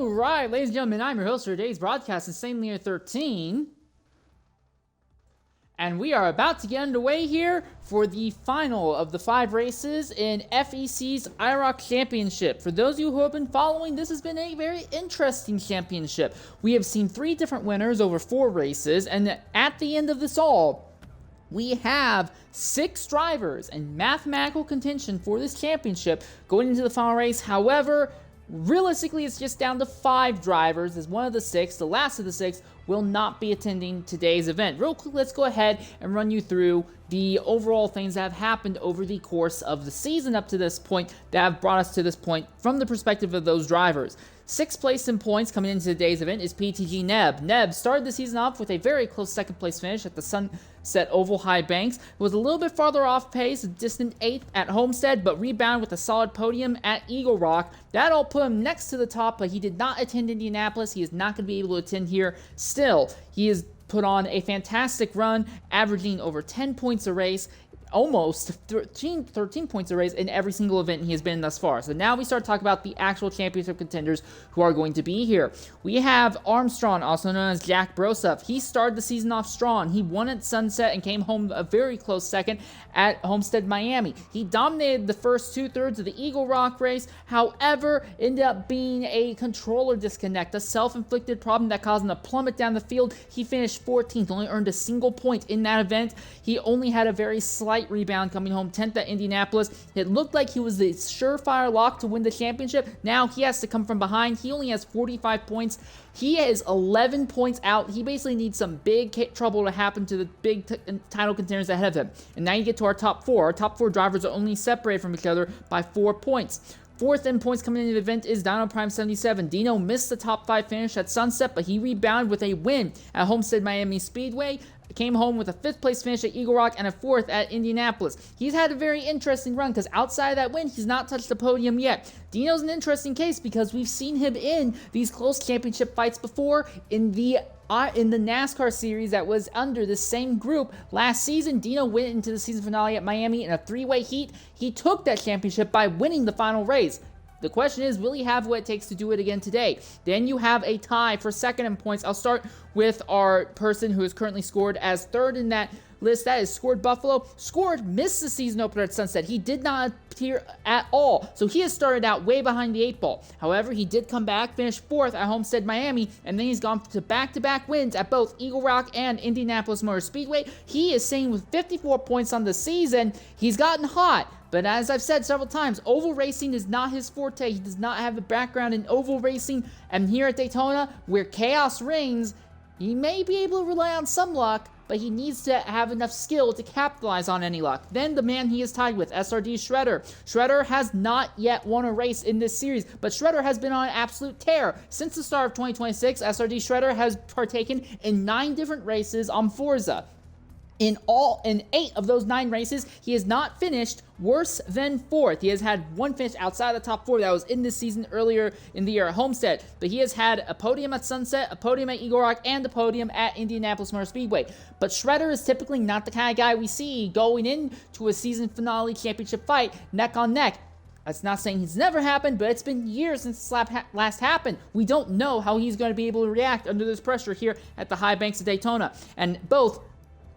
Alright, ladies and gentlemen, I'm your host for today's broadcast, Insanely Near 13. And we are about to get underway here for the final of the 5 races in FEC's IROC Championship. For those of you who have been following, this has been a very interesting championship. We have seen 3 different winners over 4 races, and at the end of this all, we have 6 drivers in mathematical contention for this championship going into the final race. However, realistically, it's just down to 5 drivers, as one of the 6, the last of the 6, will not be attending today's event. Real quick, let's go ahead and run you through the overall things that have happened over the course of the season up to this point that have brought us to this point from the perspective of those drivers. 6th place in points coming into today's event is PTG Neb. Neb started the season off with a very close 2nd place finish at the Sunset Oval High Banks. It was a little bit farther off pace, a distant 8th at Homestead, but rebounded with a solid podium at Eagle Rock. That all put him next to the top, but he did not attend Indianapolis. He is not going to be able to attend here. Still, he has put on a fantastic run, averaging over 10 points a race, almost 13 points a race in every single event he has been in thus far. So now we start talking about the actual championship contenders who are going to be here. We have Armstrong, also known as Jack Broseph. He started the season off strong. He won at Sunset and came home a very close 2nd at Homestead, Miami. He dominated the first 2/3 of the Eagle Rock race, however, ended up being a controller disconnect, a self-inflicted problem that caused him to plummet down the field. He finished 14th, only earned a single point in that event. He only had a very slight rebound, coming home 10th at Indianapolis. It looked like he was the surefire lock to win the championship. Now he has to come from behind. He only has 45 points. He is 11 points out. He basically needs some big trouble to happen to the big title contenders ahead of him. And now you get to our top 4. Our top 4 drivers are only separated from each other by 4 points. 4th in points coming into the event is Dino Prime 77. Dino missed the top 5 finish at Sunset, but he rebounded with a win at Homestead Miami Speedway. Came home with a 5th place finish at Eagle Rock and a 4th at Indianapolis. He's had a very interesting run because outside of that win, he's not touched the podium yet. Dino's an interesting case because we've seen him in these close championship fights before in the NASCAR series that was under the same group last season. Dino went into the season finale at Miami in a 3-way heat. He took that championship by winning the final race. The question is, will he have what it takes to do it again today? Then you have a tie for 2nd in points. I'll start with our person who is currently scored as 3rd in that list. That is Scored Buffalo. Scored missed the season opener at Sunset. He did not appear at all. So he has started out way behind the 8 ball. However, he did come back, finish 4th at Homestead, Miami, and then he's gone to back-to-back wins at both Eagle Rock and Indianapolis Motor Speedway. He is sitting with 54 points on the season. He's gotten hot. But as I've said several times, oval racing is not his forte. He does not have a background in oval racing. And here at Daytona, where chaos reigns, he may be able to rely on some luck, but he needs to have enough skill to capitalize on any luck. Then the man he is tied with, SRD Shredder. Shredder has not yet won a race in this series, but Shredder has been on an absolute tear. Since the start of 2026, SRD Shredder has partaken in 9 different races on Forza. In 8 of those 9 races, he has not finished worse than 4th. He has had 1 finish outside the top 4 that was in this season earlier in the year at Homestead. But he has had a podium at Sunset, a podium at Eagle Rock, and a podium at Indianapolis Motor Speedway. But Shredder is typically not the kind of guy we see going into a season finale championship fight neck on neck. That's not saying it's never happened, but it's been years since this last happened. We don't know how he's going to be able to react under this pressure here at the high banks of Daytona. And both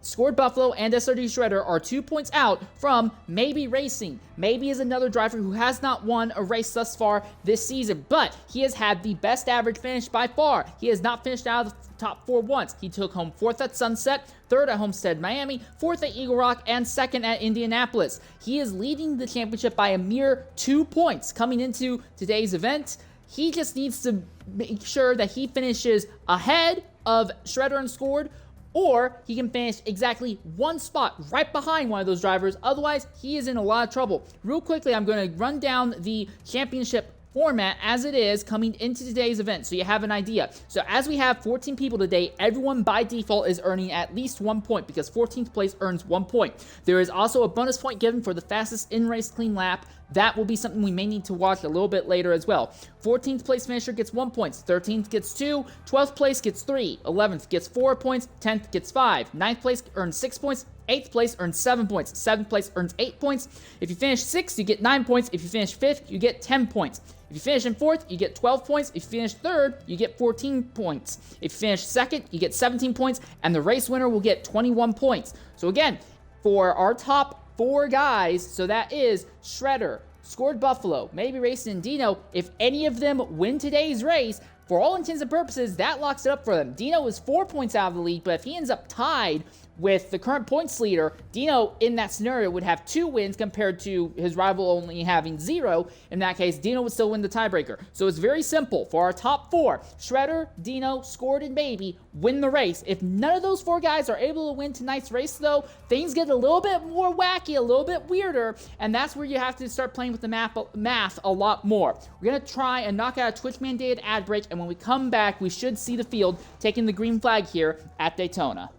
Scored Buffalo and SRD Shredder are 2 points out from Maybe Racing. Maybe is another driver who has not won a race thus far this season, but he has had the best average finish by far. He has not finished out of the top 4 once. He took home 4th at Sunset, 3rd at Homestead, Miami, 4th at Eagle Rock, and 2nd at Indianapolis. He is leading the championship by a mere 2 points coming into today's event. He just needs to make sure that he finishes ahead of Shredder and Scored, or he can finish exactly 1 spot right behind one of those drivers. Otherwise, he is in a lot of trouble. Real quickly, I'm going to run down the championship format as it is coming into today's event so you have an idea. So as we have 14 people today, everyone by default is earning at least 1 point because 14th place earns 1 point. There is also a bonus point given for the fastest in-race clean lap. That will be something we may need to watch a little bit later as well. 14th place finisher gets 1 point, 13th gets 2, 12th place gets 3, 11th gets 4 points, 10th gets 5, 9th place earns 6 points, 8th place earns 7 points. 7th place earns 8 points. If you finish 6th, you get 9 points. If you finish 5th, you get 10 points. If you finish in 4th, you get 12 points. If you finish 3rd, you get 14 points. If you finish 2nd, you get 17 points, and the race winner will get 21 points. So again, for our top 4 guys, so that is Shredder, Scored Buffalo, Maybe Racing, and Dino, if any of them win today's race, for all intents and purposes, that locks it up for them. Dino is 4 points out of the lead, but if he ends up tied with the current points leader, Dino, in that scenario, would have 2 wins compared to his rival only having 0. In that case, Dino would still win the tiebreaker. So it's very simple. For our top 4, Shredder, Dino, Scored, and Baby win the race. If none of those 4 guys are able to win tonight's race, though, things get a little bit more wacky, a little bit weirder, and that's where you have to start playing with the math a lot more. We're going to try and knock out a Twitch-mandated ad break, and when we come back, we should see the field taking the green flag here at Daytona.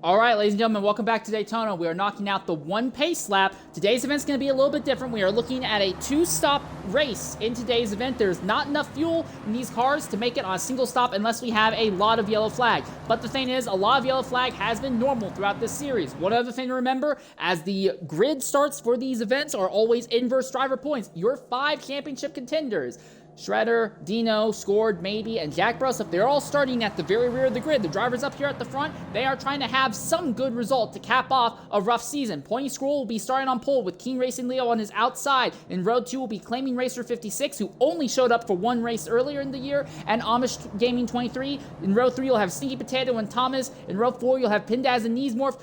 All right, ladies and gentlemen, welcome back to Daytona. We are knocking out the 1 pace lap. Today's event's going to be a little bit different. We are looking at a 2-stop race in today's event. There's not enough fuel in these cars to make it on a single stop unless we have a lot of yellow flag. But the thing is, a lot of yellow flag has been normal throughout this series. One other thing to remember, as the grid starts for these events are always inverse driver points. Your 5 championship contenders, Shredder, Dino, Scored, Maybe, and Jack Brusup, they're all starting at the very rear of the grid. The drivers up here at the front, they are trying to have some good result to cap off a rough season. Pointy Scroll will be starting on pole with King Racing Leo on his outside. In row 2 will be Claiming Racer 56, who only showed up for 1 race earlier in the year, and Amish Gaming 23. In row 3, you'll have Stinky Potato and Thomas. In row 4, you'll have Pindaz and Kneesmorph.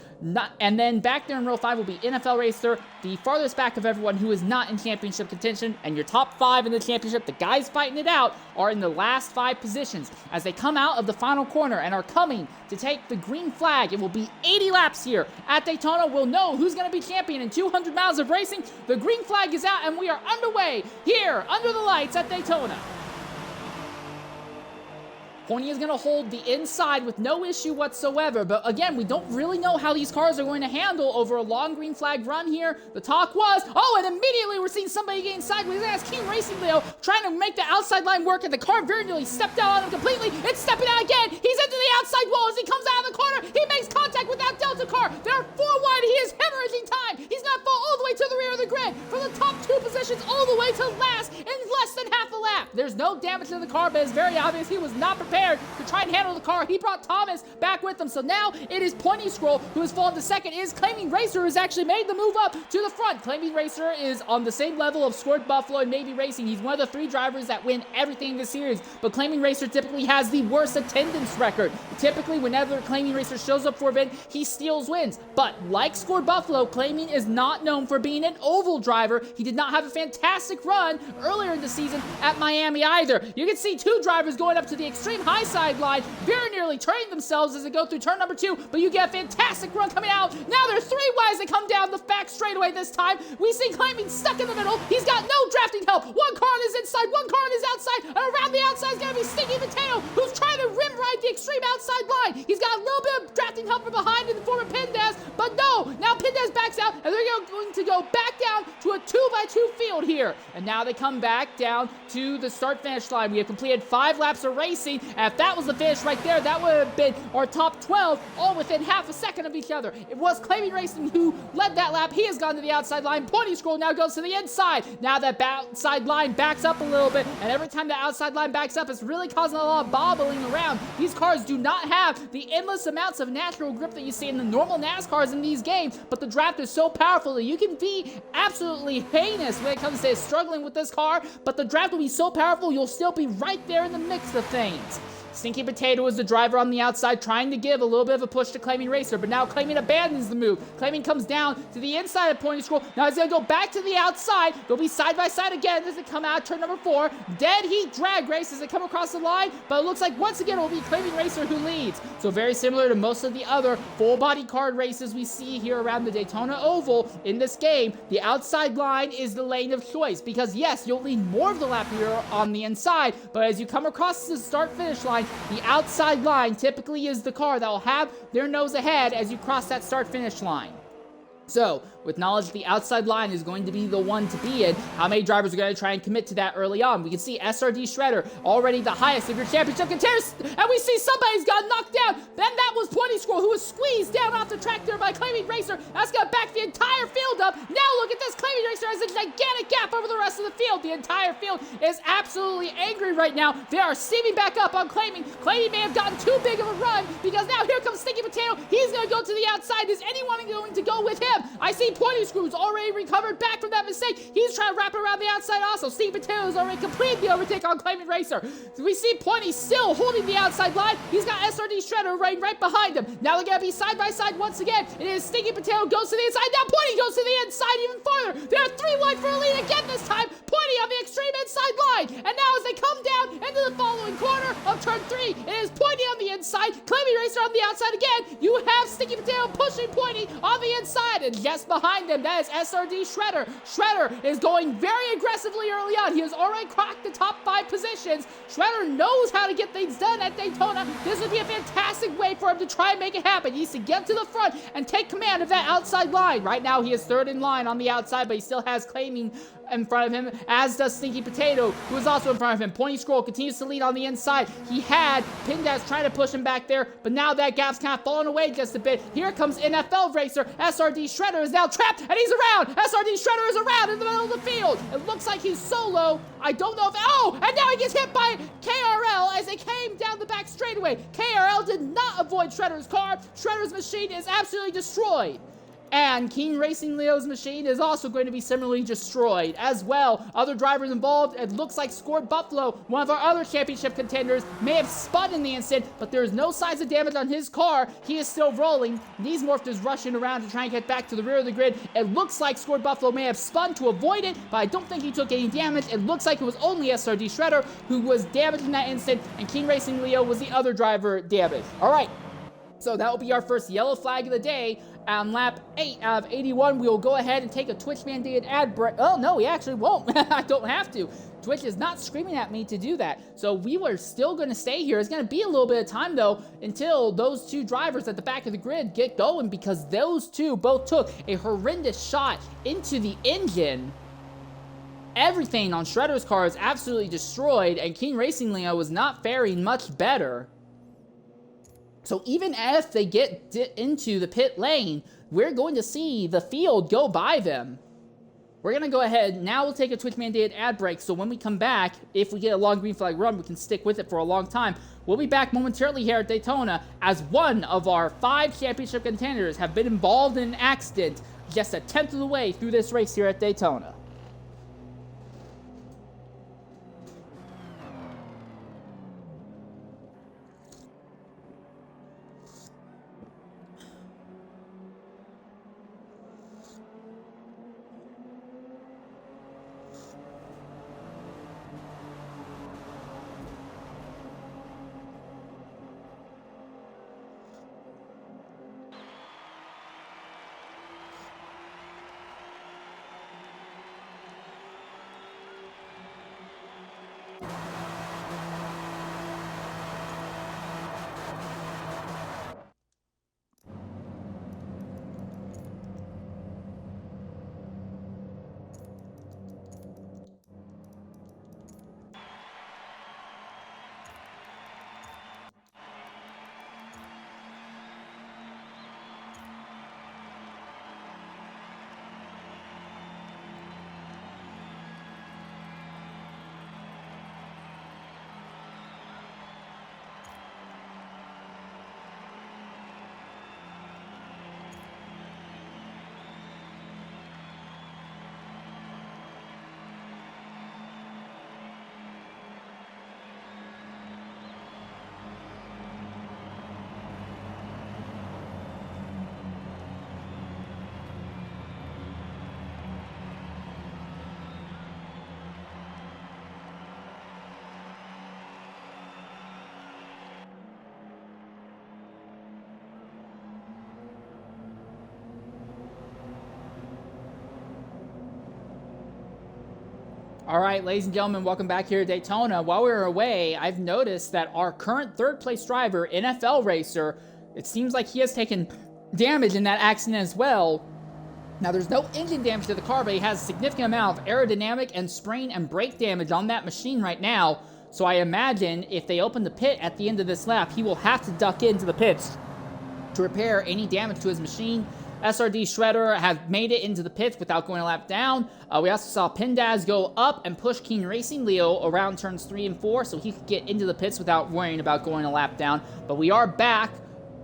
And then back there in row 5 will be NFL Racer, the farthest back of everyone who is not in championship contention. And your top 5 in the championship, the guys fighting it out, are in the last 5 positions. As they come out of the final corner and are coming to take the green flag, it will be 80 laps here at Daytona. We'll know who's going to be champion in 200 miles of racing. The green flag is out and we are underway here under the lights at Daytona. Pointy is going to hold the inside with no issue whatsoever, but again, we don't really know how these cars are going to handle over a long green flag run here. The talk was, and immediately we're seeing somebody getting sideways. That's King Racing Leo trying to make the outside line work, and the car very nearly stepped out on him completely. It's stepping out again. He's into the outside wall as he comes out of the corner. He makes contact with that Delta car. They're 4 wide. He is hemorrhaging time. He's going to fall all the way to the rear of the grid from the top 2 positions all the way to last in less than half a lap. There's no damage to the car, but it's very obvious he was not prepared to try and handle the car. He brought Thomas back with him, so now it is Pointy Scroll who has fallen to second. It is Claiming Racer who has actually made the move up to the front. Claiming Racer is on the same level of Scored Buffalo and Maybe Racing. He's one of the 3 drivers that win everything in this series, but Claiming Racer typically has the worst attendance record. Typically, whenever Claiming Racer shows up for an event, he steals wins, but like Scored Buffalo, Claiming is not known for being an oval driver. He did not have a fantastic run earlier in the season at Miami either. You can see 2 drivers going up to the extreme high side line, very nearly turning themselves as they go through turn number 2, but you get a fantastic run coming out. Now there's 3 wide as they come down the back straightaway this time. We see Claiming stuck in the middle. He's got no drafting help. One car on his inside, one car on his outside, and around the outside is going to be Stinky Potato, who's trying to rim ride the extreme outside line. He's got a little bit of drafting help from behind in the form of Pindaz, but no, now Pindaz backs out, and they're going to go back down to a 2x2 field here. And now they come back down to the start-finish line. We have completed 5 laps of racing, and if that was the finish right there, that would have been our top 12, all within half a second of each other. It was Claiming Racing who led that lap. He has gone to the outside line. Pointy Scroll now goes to the inside. Now that outside line backs up a little bit, and every time the outside line backs up, it's really causing a lot of bobbling around. These cars do not have the endless amounts of natural grip that you see in the normal NASCARs in these games, but the draft is so powerful that you can be absolutely heinous when it comes to struggling with this car, but the draft will be so powerful you'll still be right there in the mix of things. Stinky Potato is the driver on the outside, trying to give a little bit of a push to Claiming Racer, but now Claiming abandons the move. Claiming comes down to the inside of Pointy Scroll. Now he's going to go back to the outside. They'll be side by side again as they come out turn number 4. Dead Heat Drag Race as they come across the line, but it looks like once again it will be Claiming Racer who leads. So very similar to most of the other full-body card races we see here around the Daytona Oval in this game, the outside line is the lane of choice, because yes, you'll lead more of the lap here on the inside, but as you come across the start-finish line, the outside line typically is the car that will have their nose ahead as you cross that start-finish line. So, with knowledge that the outside line is going to be the one to be in, how many drivers are going to try and commit to that early on? We can see SRD Shredder, already the highest of your championship contenders, and we see somebody's got knocked down. Then that was Pointy Scroll, who was squeezed down off the track there by Claiming Racer. That's going to back the entire field up. Now look at this. Claiming Racer has a gigantic gap over the rest of the field. The entire field is absolutely angry right now. They are steaming back up on Claiming. Claiming may have gotten too big of a run, because now here comes Stinky Potato. He's going to go to the outside. Is anyone going to go with him? I see Pointy Screw's already recovered back from that mistake. He's trying to wrap it around the outside also. Stinky Potato's already completed the overtake on Claiming Racer. We see Pointy still holding the outside line. He's got SRD Shredder right behind him. Now they're going to be side by side once again. It is Stinky Potato goes to the inside. Now Pointy goes to the inside even farther. They're 3 wide for a lead again this time. Pointy on the extreme inside line. And now as they come down into the following corner of turn 3, it is Pointy on the inside, Claiming Racer on the outside again. You have Stinky Potato pushing Pointy on the inside, and just behind them, that is SRD Shredder. Shredder is going very aggressively early on. He has already cracked the top 5 positions. Shredder knows how to get things done at Daytona. This would be a fantastic way for him to try and make it happen. He needs to get to the front and take command of that outside line. Right now, he is 3rd in line on the outside, but he still has Claiming in front of him, as does Stinky Potato, who is also in front of him. Pointy Scroll continues to lead on the inside. He had Pindaz trying to push him back there, but now that gap's kind of fallen away just a bit. Here comes NFL Racer. SRD Shredder is now trapped, and he's around. SRD Shredder is around in the middle of the field. It looks like he's solo. I don't know if... Oh! And now he gets hit by KRL as they came down the back straightaway. KRL did not avoid Shredder's car. Shredder's machine is absolutely destroyed. And King Racing Leo's machine is also going to be similarly destroyed as well. Other drivers involved, it looks like Scored Buffalo, one of our other championship contenders, may have spun in the instant, but there is no signs of damage on his car. He is still rolling. Neesmorph is rushing around to try and get back to the rear of the grid. It looks like Scored Buffalo may have spun to avoid it, but I don't think he took any damage. It looks like it was only SRD Shredder who was damaged in that instant, and King Racing Leo was the other driver damaged. All right, so that will be our first yellow flag of the day. On lap 8 out of 81, we will go ahead and take a Twitch-mandated ad break. Oh, no, we actually won't. I don't have to. Twitch is not screaming at me to do that. So we were still going to stay here. It's going to be a little bit of time, though, until those 2 drivers at the back of the grid get going, because those 2 both took a horrendous shot into the engine. Everything on Shredder's car is absolutely destroyed, and King Racing Leo was not faring much better. So even if they get into the pit lane, we're going to see the field go by them. We're going to go ahead. Now we'll take a Twitch-mandated ad break, so when we come back, if we get a long green flag run, we can stick with it for a long time. We'll be back momentarily here at Daytona, as one of our 5 championship contenders have been involved in an accident just a 10th of the way through this race here at Daytona. All right, ladies and gentlemen, welcome back here at Daytona. While we were away, I've noticed that our current third-place driver, NFL Racer, it seems like he has taken damage in that accident as well. Now, there's no engine damage to the car, but he has a significant amount of aerodynamic and sprain and brake damage on that machine right now. So I imagine if they open the pit at the end of this lap, he will have to duck into the pits to repair any damage to his machine. SRD Shredder has made it into the pits without going a lap down. We also saw Pindaz go up and push Keen Racing Leo around turns 3 and 4 so he could get into the pits without worrying about going a lap down. But we are back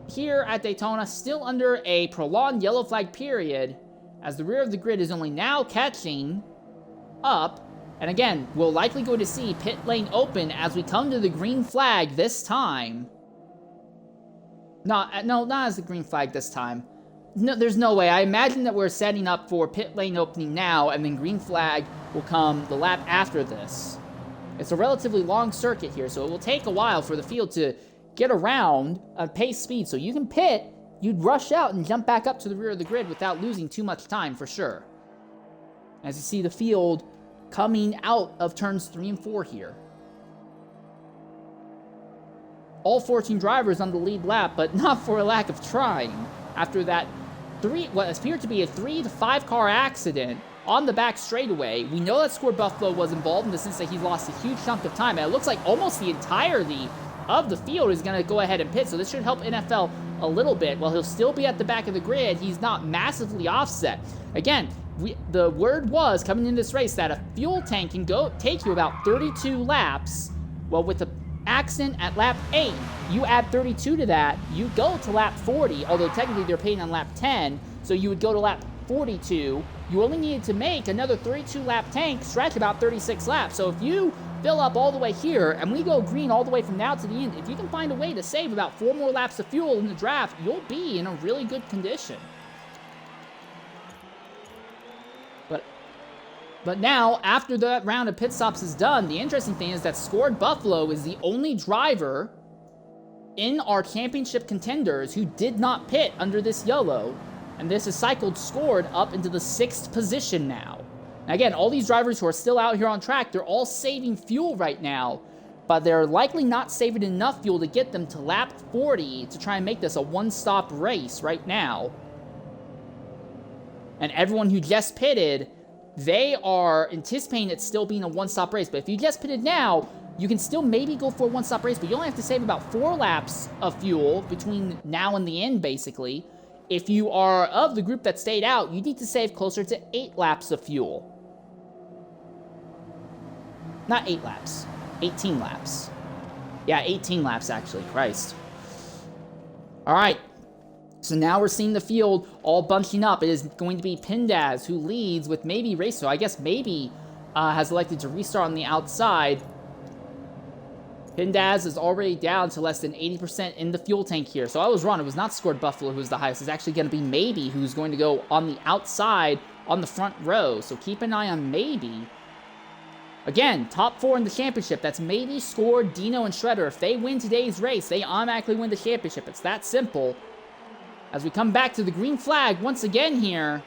here at Daytona, still under a prolonged yellow flag period, as the rear of the grid is only now catching up. And again, we'll likely go to see pit lane open as we come to the green flag this time. No, not as the green flag this time. No, there's no way. I imagine that we're setting up for pit lane opening now, and then green flag will come the lap after this. It's a relatively long circuit here, so it will take a while for the field to get around at pace speed. So you can pit, you'd rush out and jump back up to the rear of the grid without losing too much time for sure. As you see the field coming out of turns 3 and 4 here. All 14 drivers on the lead lap, but not for a lack of trying. After that what appeared to be a 3 to 5 car accident on the back straightaway, we know that Score Buffalo was involved in the sense that he lost a huge chunk of time. And it looks like almost the entirety of the field is going to go ahead and pit, so this should help NFL a little bit. While he'll still be at the back of the grid, he's not massively offset. Again, the word was coming into this race that a fuel tank can take you about 32 laps. Well, with the accident at lap 8, you add 32 to that, you go to lap 40, although technically they're paying on lap 10, so you would go to lap 42. You only needed to make another 32 lap tank stretch about 36 laps. So if you fill up all the way here and we go green all the way from now to the end, if you can find a way to save about 4 more laps of fuel in the draft, you'll be in a really good condition. But now, after that round of pit stops is done, the interesting thing is that Scored Buffalo is the only driver in our championship contenders who did not pit under this yellow, and this has cycled Scored up into the 6th position now. Now again, all these drivers who are still out here on track, they're all saving fuel right now, but they're likely not saving enough fuel to get them to lap 40 to try and make this a one-stop race right now. And everyone who just pitted, they are anticipating it still being a one-stop race. But if you just pitted now, you can still maybe go for a one-stop race, but you only have to save about 4 laps of fuel between now and the end, basically. If you are of the group that stayed out, you need to save closer to 8 laps of fuel. Not 8 laps. 18 laps. Yeah, 18 laps, actually. Christ. All right. So now we're seeing the field all bunching up. It is going to be Pindaz who leads with maybe Race. So I guess maybe has elected to restart on the outside. Pindaz is already down to less than 80% in the fuel tank here. So I was wrong. It was not Scored Buffalo who's the highest. It's actually going to be Maybe who's going to go on the outside on the front row. So keep an eye on Maybe. Again, top 4 in the championship. That's Maybe, Scored, Dino, and Shredder. If they win today's race, they automatically win the championship. It's that simple. As we come back to the green flag once again here.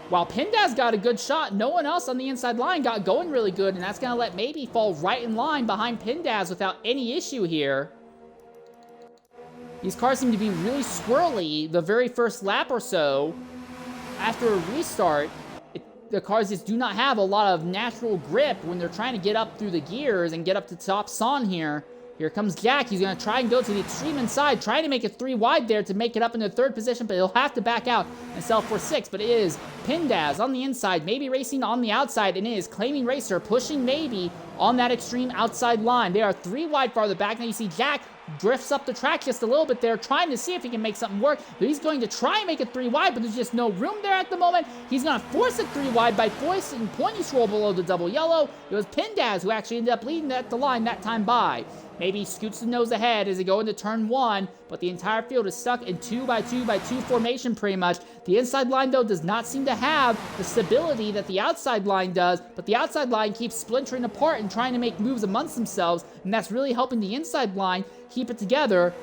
While Pindaz got a good shot, no one else on the inside line got going really good, and that's going to let Maybe fall right in line behind Pindaz without any issue here. These cars seem to be really squirrely the very first lap or so. After a restart, the cars just do not have a lot of natural grip when they're trying to get up through the gears and get up to top son here. Here comes Jack. He's going to try and go to the extreme inside, trying to make it 3 wide there to make it up into 3rd position, but he'll have to back out and sell for 6. But it is Pindaz on the inside, Maybe racing on the outside, and it is Claiming Racer pushing Maybe on that extreme outside line. They are 3 wide farther back. Now you see Jack drifts up the track just a little bit there, trying to see if he can make something work. But he's going to try and make it 3 wide, but there's just no room there at the moment. He's going to force it 3 wide by forcing Pointy Swirl below the double yellow. It was Pindaz who actually ended up leading at the line that time by. Maybe scoots the nose ahead as they go into turn 1, but the entire field is stuck in 2x2x2 formation pretty much. The inside line, though, does not seem to have the stability that the outside line does, but the outside line keeps splintering apart and trying to make moves amongst themselves, and that's really helping the inside line keep it together.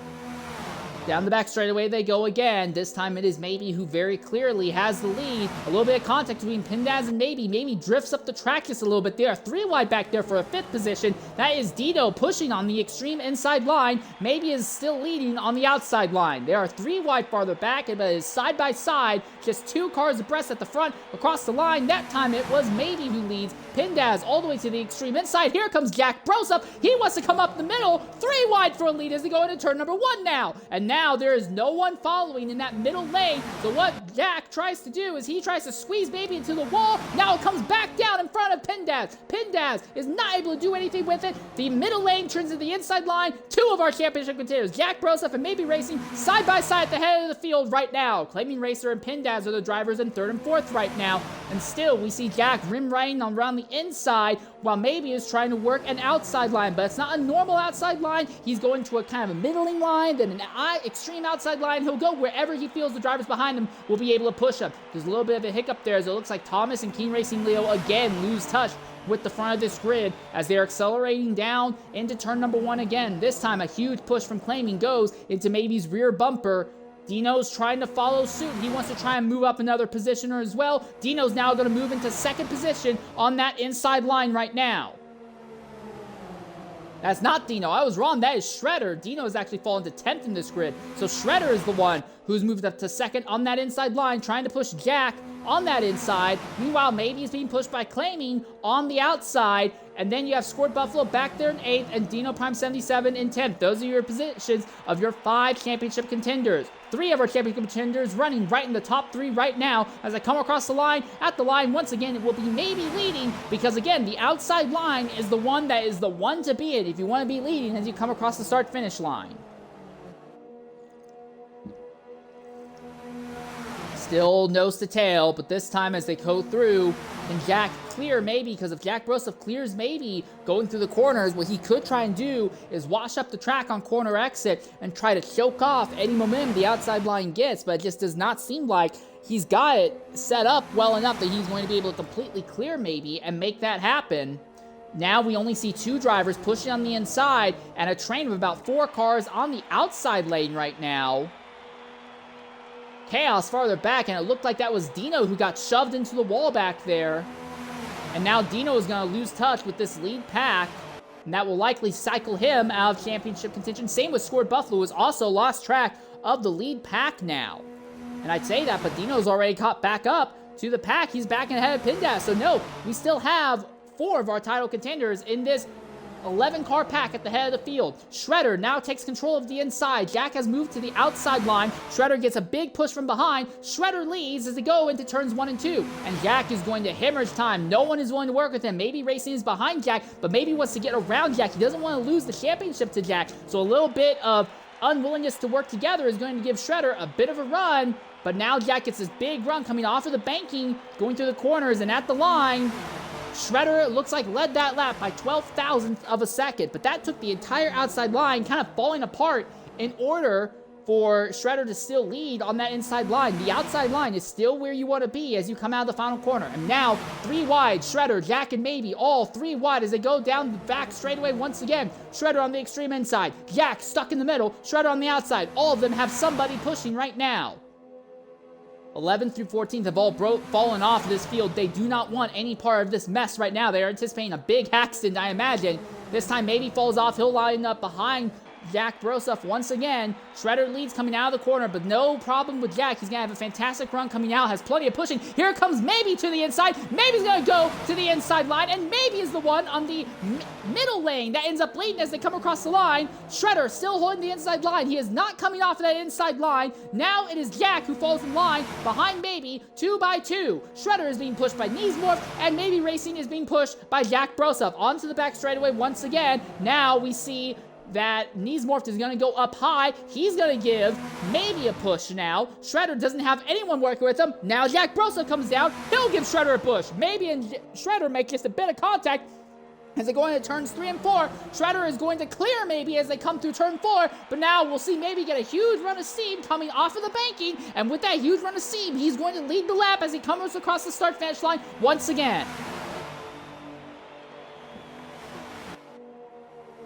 Down the back straightaway they go again. This time it is Maybe who very clearly has the lead. A little bit of contact between Pindaz and Maybe. Maybe drifts up the track just a little bit there. 3 wide back there for a 5th position. That is Dino pushing on the extreme inside line. Maybe is still leading on the outside line. There are 3 wide farther back, but it is side by side. Just 2 cars abreast at the front. Across the line, that time it was Maybe who leads. Pindaz all the way to the extreme inside. Here comes Jack Broseph. He wants to come up the middle. 3 wide for a lead as they go into turn number 1 now. And now there is no one following in that middle lane. So what Jack tries to do is he tries to squeeze Maybe into the wall. Now it comes back down in front of Pindaz. Pindaz is not able to do anything with it. The middle lane turns to the inside line. 2 of our championship contenders, Jack Broseph and Maybe Racing, side by side at the head of the field right now. Claiming Racer and Pindaz are the drivers in 3rd and 4th right now. And still, we see Jack rim riding around the inside while Maybe is trying to work an outside line. But it's not a normal outside line. He's going to a kind of a middling line, then an extreme outside line. He'll go wherever he feels the drivers behind him will be able to push him. There's a little bit of a hiccup there as it looks like Thomas and Keen Racing Leo again lose touch with the front of this grid as they're accelerating down into turn number 1 again. This time a huge push from Claiming goes into Maybe's rear bumper. Dino's trying to follow suit. He wants to try and move up another positioner as well. Dino's now going to move into 2nd position on that inside line right now. That's not Dino. I was wrong. That is Shredder. Dino has actually fallen to 10th in this grid. So Shredder is the one who's moved up to 2nd on that inside line, trying to push Jack on that inside. Meanwhile, Maybe is being pushed by Claiming on the outside. And then you have Squirt Buffalo back there in 8th and Dino Prime 77 in 10th. Those are your positions of your 5 championship contenders. 3 of our championship contenders running right in the top 3 right now. As I come across the line, at the line, once again, it will be Maybe leading because, again, the outside line is the one that is the one to be it if you want to be leading as you come across the start-finish line. Still nose to tail, but this time as they go through, can Jack clear Maybe? Because if Jack Broseph clears Maybe going through the corners, what he could try and do is wash up the track on corner exit and try to choke off any momentum the outside line gets, but it just does not seem like he's got it set up well enough that he's going to be able to completely clear Maybe and make that happen. Now we only see 2 drivers pushing on the inside and a train of about 4 cars on the outside lane right now. Chaos farther back, and it looked like that was Dino who got shoved into the wall back there. And now Dino is going to lose touch with this lead pack, and that will likely cycle him out of championship contention. Same with Squirt Buffalo, who has also lost track of the lead pack now. And I'd say that, but Dino's already caught back up to the pack. He's back ahead of Pindaz. So no, we still have 4 of our title contenders in this 11-car pack at the head of the field. Shredder now takes control of the inside. Jack has moved to the outside line. Shredder gets a big push from behind. Shredder leads as they go into turns 1 and 2. And Jack is going to hemorrhage time. No one is willing to work with him. Maybe Racing is behind Jack, but Maybe wants to get around Jack. He doesn't want to lose the championship to Jack. So a little bit of unwillingness to work together is going to give Shredder a bit of a run. But now Jack gets this big run coming off of the banking, going through the corners and at the line. Shredder, looks like, led that lap by 12,000ths of a second, but that took the entire outside line kind of falling apart in order for Shredder to still lead on that inside line. The outside line is still where you want to be as you come out of the final corner. And now, 3 wide, Shredder, Jack, and Maybe, all 3 wide as they go down the back straightaway once again. Shredder on the extreme inside, Jack stuck in the middle, Shredder on the outside. All of them have somebody pushing right now. 11th through 14th have all fallen off this field. They do not want any part of this mess right now. They are anticipating a big accident, I imagine. This time Maybe falls off. He'll line up behind Jack Broseph once again. Shredder leads coming out of the corner, but no problem with Jack. He's going to have a fantastic run coming out, has plenty of pushing. Here comes Maybe to the inside. Maybe's going to go to the inside line, and Maybe is the one on the middle lane that ends up leading as they come across the line. Shredder still holding the inside line. He is not coming off of that inside line. Now it is Jack who falls in line behind Maybe, 2 by 2. Shredder is being pushed by Neesmorph, and Maybe Racing is being pushed by Jack Broseph. Onto the back straightaway once again. Now we see that Neesmorph is going to go up high. He's going to give Maybe a push now. Shredder doesn't have anyone working with him. Now Jack Broseph comes down. He'll give Shredder a push. Maybe and Shredder make just a bit of contact as they go into turns 3 and 4. Shredder is going to clear Maybe as they come through turn 4, but now we'll see Maybe get a huge run of steam coming off of the banking, and with that huge run of steam, he's going to lead the lap as he comes across the start-finish line once again.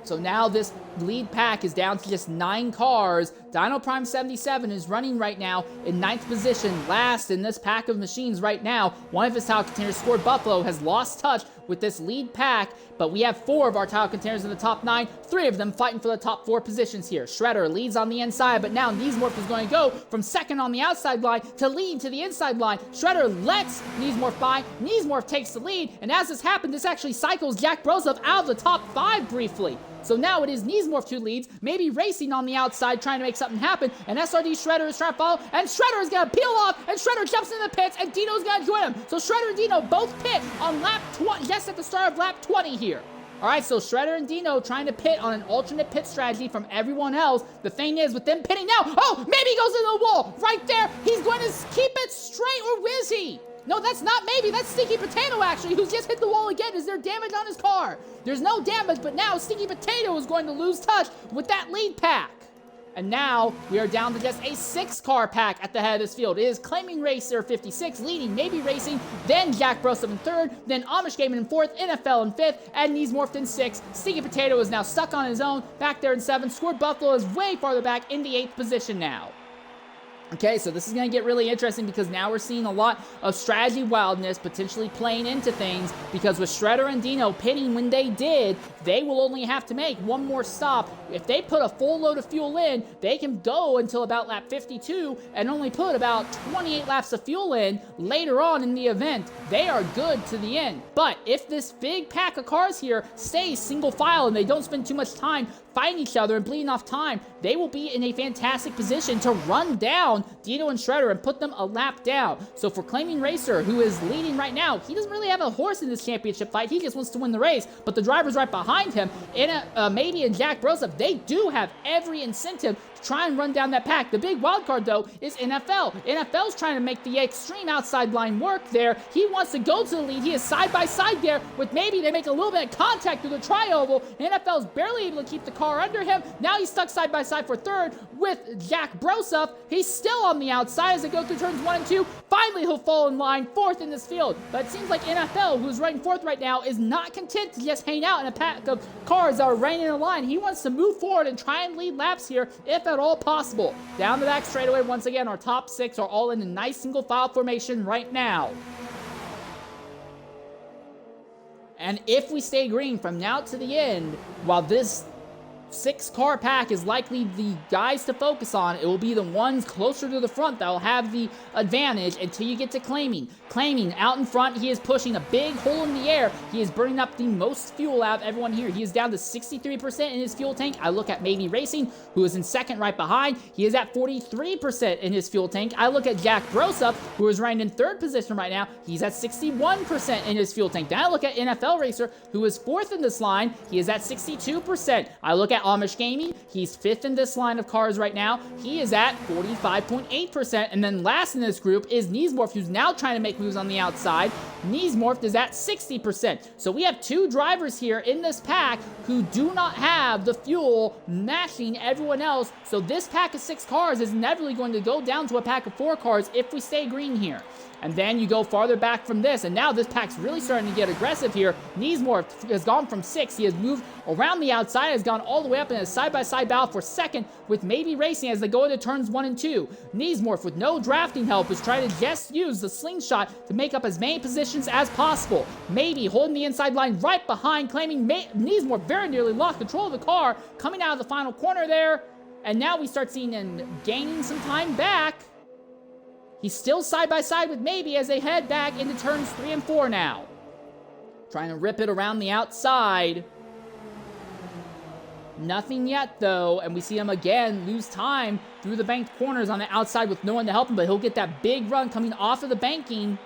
So now this lead pack is down to just 9 cars. Dino Prime 77 is running right now in 9th position, last in this pack of machines right now. One of his tile containers, Scored Buffalo, has lost touch with this lead pack, but we have 4 of our tile containers in the top 9, 3 of them fighting for the top 4 positions here. Shredder leads on the inside, but now Neesmorph is going to go from second on the outside line to lead to the inside line. Shredder lets Neesmorph by. Neesmorph takes the lead, and as this happened, this actually cycles Jack Brosov out of the top 5 briefly. So now it is Neesmorph who leads, maybe racing on the outside, trying to make something happen, and SRD Shredder is trying to follow, and Shredder is going to peel off, and Shredder jumps in the pits, and Dino's going to join him. So Shredder and Dino both pit on lap 20, yes, at the start of lap 20 here. All right, so Shredder and Dino trying to pit on an alternate pit strategy from everyone else. The thing is, with them pitting now, oh, maybe he goes into the wall. Right there, he's going to keep it straight, or is he? No, that's not maybe. That's Stinky Potato, actually, who's just hit the wall again. Is there damage on his car? There's no damage, but now Stinky Potato is going to lose touch with that lead pack. And now we are down to just a 6-car pack at the head of this field. It is Claiming Racer 56 leading, maybe racing, then Jack Brosov in 3rd, then Amish Gaming in 4th, NFL in 5th, and Neesmorph in 6th. Stinky Potato is now stuck on his own, back there in 7th. Scored Buffalo is way farther back in the 8th position now. Okay, so this is going to get really interesting because now we're seeing a lot of strategy wildness potentially playing into things, because with Shredder and Dino pitting when they did, they will only have to make one more stop. If they put a full load of fuel in, they can go until about lap 52 and only put about 28 laps of fuel in later on in the event. They are good to the end. But if this big pack of cars here stays single file and they don't spend too much time fighting each other and bleeding off time, they will be in a fantastic position to run down Dino and Shredder and put them a lap down. So for Claiming Racer, who is leading right now, he doesn't really have a horse in this championship fight. He just wants to win the race. But the drivers right behind him, maybe and Jack Brosov, they do have every incentive to try and run down that pack. The big wild card, though, is NFL. NFL's trying to make the extreme outside line work there. He wants to go to the lead. He is side by side there with maybe they make a little bit of contact through the tri-oval. NFL's barely able to keep the car under him. Now he's stuck side by side for 3rd with Jack Brosov. He's still on the outside as they go through turns 1 and 2. Finally, he'll fall in line 4th in this field. But it seems like NFL, who's running 4th right now, is not content to just hang out in a pack of cars that are running in a line. He wants to move forward and try and lead laps here, if at all possible. Down the back straightaway, once again, our top 6 are all in a nice single file formation right now. And if we stay green from now to the end, while this 6-car pack is likely the guys to focus on, it will be the ones closer to the front that will have the advantage until you get to Claiming. Claiming out in front, he is pushing a big hole in the air. He is burning up the most fuel out of everyone here. He is down to 63% in his fuel tank. I look at Maybe Racing, who is in 2nd right behind. He is at 43% in his fuel tank. I look at Jack Brosov, who is ranked in 3rd position right now. He's at 61% in his fuel tank. Then I look at NFL Racer, who is 4th in this line. He is at 62%. I look at Amish Gaming. He's 5th in this line of cars right now. He is at 45.8%. And then last in this group is Neesmorph, who's now trying to make moves on the outside. Neesmorph is at 60%. So we have 2 drivers here in this pack who do not have the fuel matching everyone else. So this pack of 6 cars is inevitably going to go down to a pack of 4 cars if we stay green here. And then you go farther back from this, and now this pack's really starting to get aggressive here. Neesmorph has gone from 6. He has moved around the outside, has gone all the way up in a side-by-side battle for 2nd with Maybe Racing as they go into turns 1 and 2. Neesmorph, with no drafting help, is trying to just use the slingshot to make up as many positions as possible. Maybe holding the inside line right behind, Claiming Neesmorph very nearly lost control of the car, coming out of the final corner there. And now we start seeing him gaining some time back. He's still side by side with Maybe as they head back into turns 3 and 4 now. Trying to rip it around the outside. Nothing yet, though, and we see him again lose time through the banked corners on the outside with no one to help him, but he'll get that big run coming off of the banking.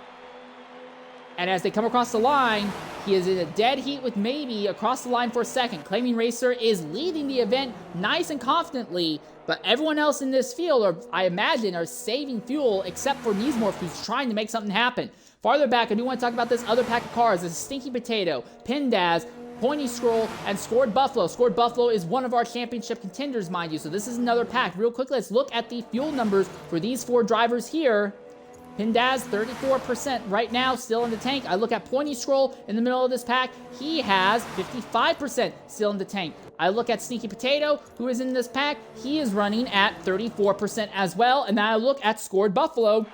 And as they come across the line, he is in a dead heat with Maybe across the line for 2nd. Claiming Racer is leading the event nice and confidently, but everyone else in this field, I imagine, are saving fuel except for Neesmorph, who's trying to make something happen. Farther back, I do want to talk about this other pack of cars. This is Stinky Potato, Pindaz, Pointy Scroll, and Scored Buffalo. Scored Buffalo is one of our championship contenders, mind you, so this is another pack. Real quickly, let's look at the fuel numbers for these 4 drivers here. Pindaz, 34% right now, still in the tank. I look at Pointy Scroll in the middle of this pack. He has 55% still in the tank. I look at Sneaky Potato, who is in this pack. He is running at 34% as well. And then I look at Scored Buffalo,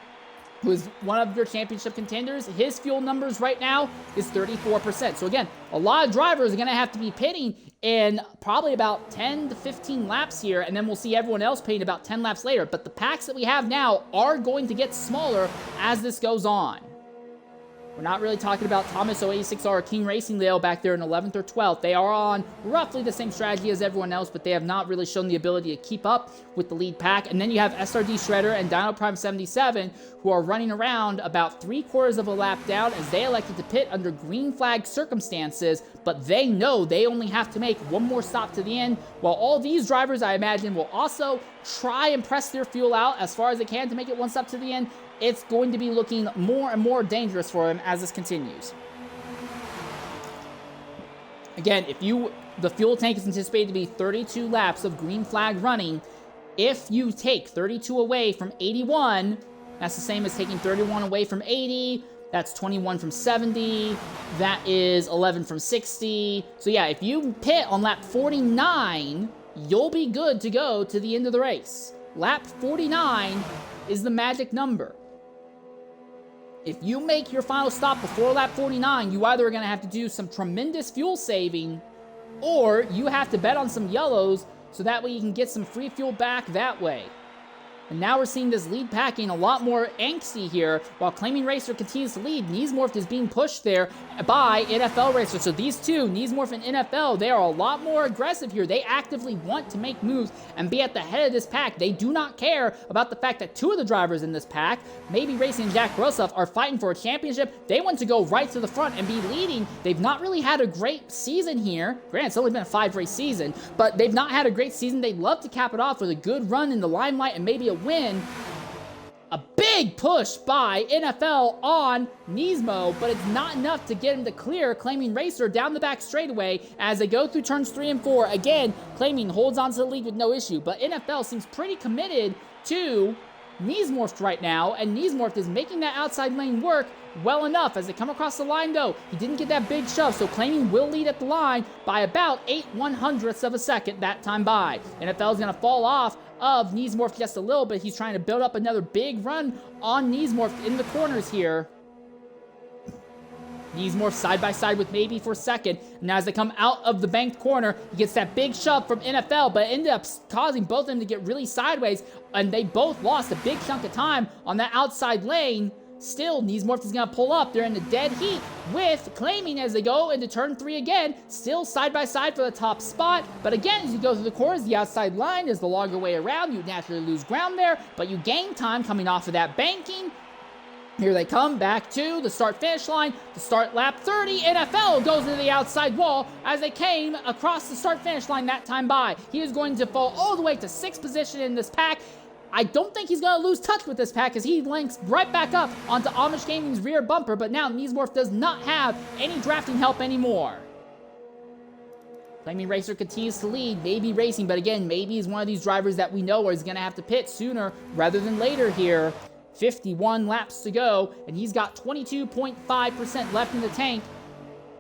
who is one of your championship contenders. His fuel numbers right now is 34%. So again, a lot of drivers are going to have to be pitting in probably about 10 to 15 laps here, and then we'll see everyone else pitting about 10 laps later. But the packs that we have now are going to get smaller as this goes on. We're not really talking about Thomas 086R or King Racing Leo back there in 11th or 12th. They are on roughly the same strategy as everyone else, but they have not really shown the ability to keep up with the lead pack. And then you have SRD Shredder and Dino Prime 77, who are running around about 3/4 of a lap down as they elected to pit under green flag circumstances, but they know they only have to make one more stop to the end, while all these drivers, I imagine, will also try and press their fuel out as far as they can to make it one stop to the end. It's going to be looking more and more dangerous for him as this continues. Again, the fuel tank is anticipated to be 32 laps of green flag running. If you take 32 away from 81, that's the same as taking 31 away from 80. That's 21 from 70. That is 11 from 60. So yeah, if you pit on lap 49, you'll be good to go to the end of the race. Lap 49 is the magic number. If you make your final stop before lap 49, you either are going to have to do some tremendous fuel saving, or you have to bet on some yellows so that way you can get some free fuel back that way. And now we're seeing this lead packing a lot more angsty here, while Claiming Racer continues to lead. Neesmorph is being pushed there by NFL Racer. So these two, Neesmorph and NFL, they are a lot more aggressive here. They actively want to make moves and be at the head of this pack. They do not care about the fact that two of the drivers in this pack, Maybe Racing and Jack Grossoff, are fighting for a championship. They want to go right to the front and be leading. They've not really had a great season here. Granted, it's only been a 5-race season, but they've not had a great season. They'd love to cap it off with a good run in the limelight and maybe a win. A big push by NFL on Nismo, but it's not enough to get him to clear Claiming Racer down the back straightaway as they go through turns 3 and 4. Again, Claiming holds on to the lead with no issue, but NFL seems pretty committed to Neesmorph right now, and Neesmorph is making that outside lane work well enough as they come across the line, though. He didn't get that big shove, so Claiming will lead at the line by about 8/100ths of a second that time by. NFL is going to fall off of Neesmorph just a little bit. He's trying to build up another big run on Neesmorph in the corners here. Neesmorph side by side with Maybe for second. Now as they come out of the banked corner, he gets that big shove from NFL, but it ended up causing both of them to get really sideways, and they both lost a big chunk of time on that outside lane. Still, Neesmorph is going to pull up. They're in the dead heat with Claiming as they go into turn 3 again. Still side by side for the top spot. But again, as you go through the corners, the outside line is the longer way around. You naturally lose ground there, but you gain time coming off of that banking. Here they come back to the start-finish line. To start lap 30, NFL goes into the outside wall as they came across the start-finish line that time by. He is going to fall all the way to 6th position in this pack. I don't think he's going to lose touch with this pack as he links right back up onto Amish Gaming's rear bumper, but now Neesmorph does not have any drafting help anymore. Claiming Racer continues to lead, Maybe Racing, but again, Maybe is one of these drivers that we know is going to have to pit sooner rather than later here. 51 laps to go, and he's got 22.5% left in the tank.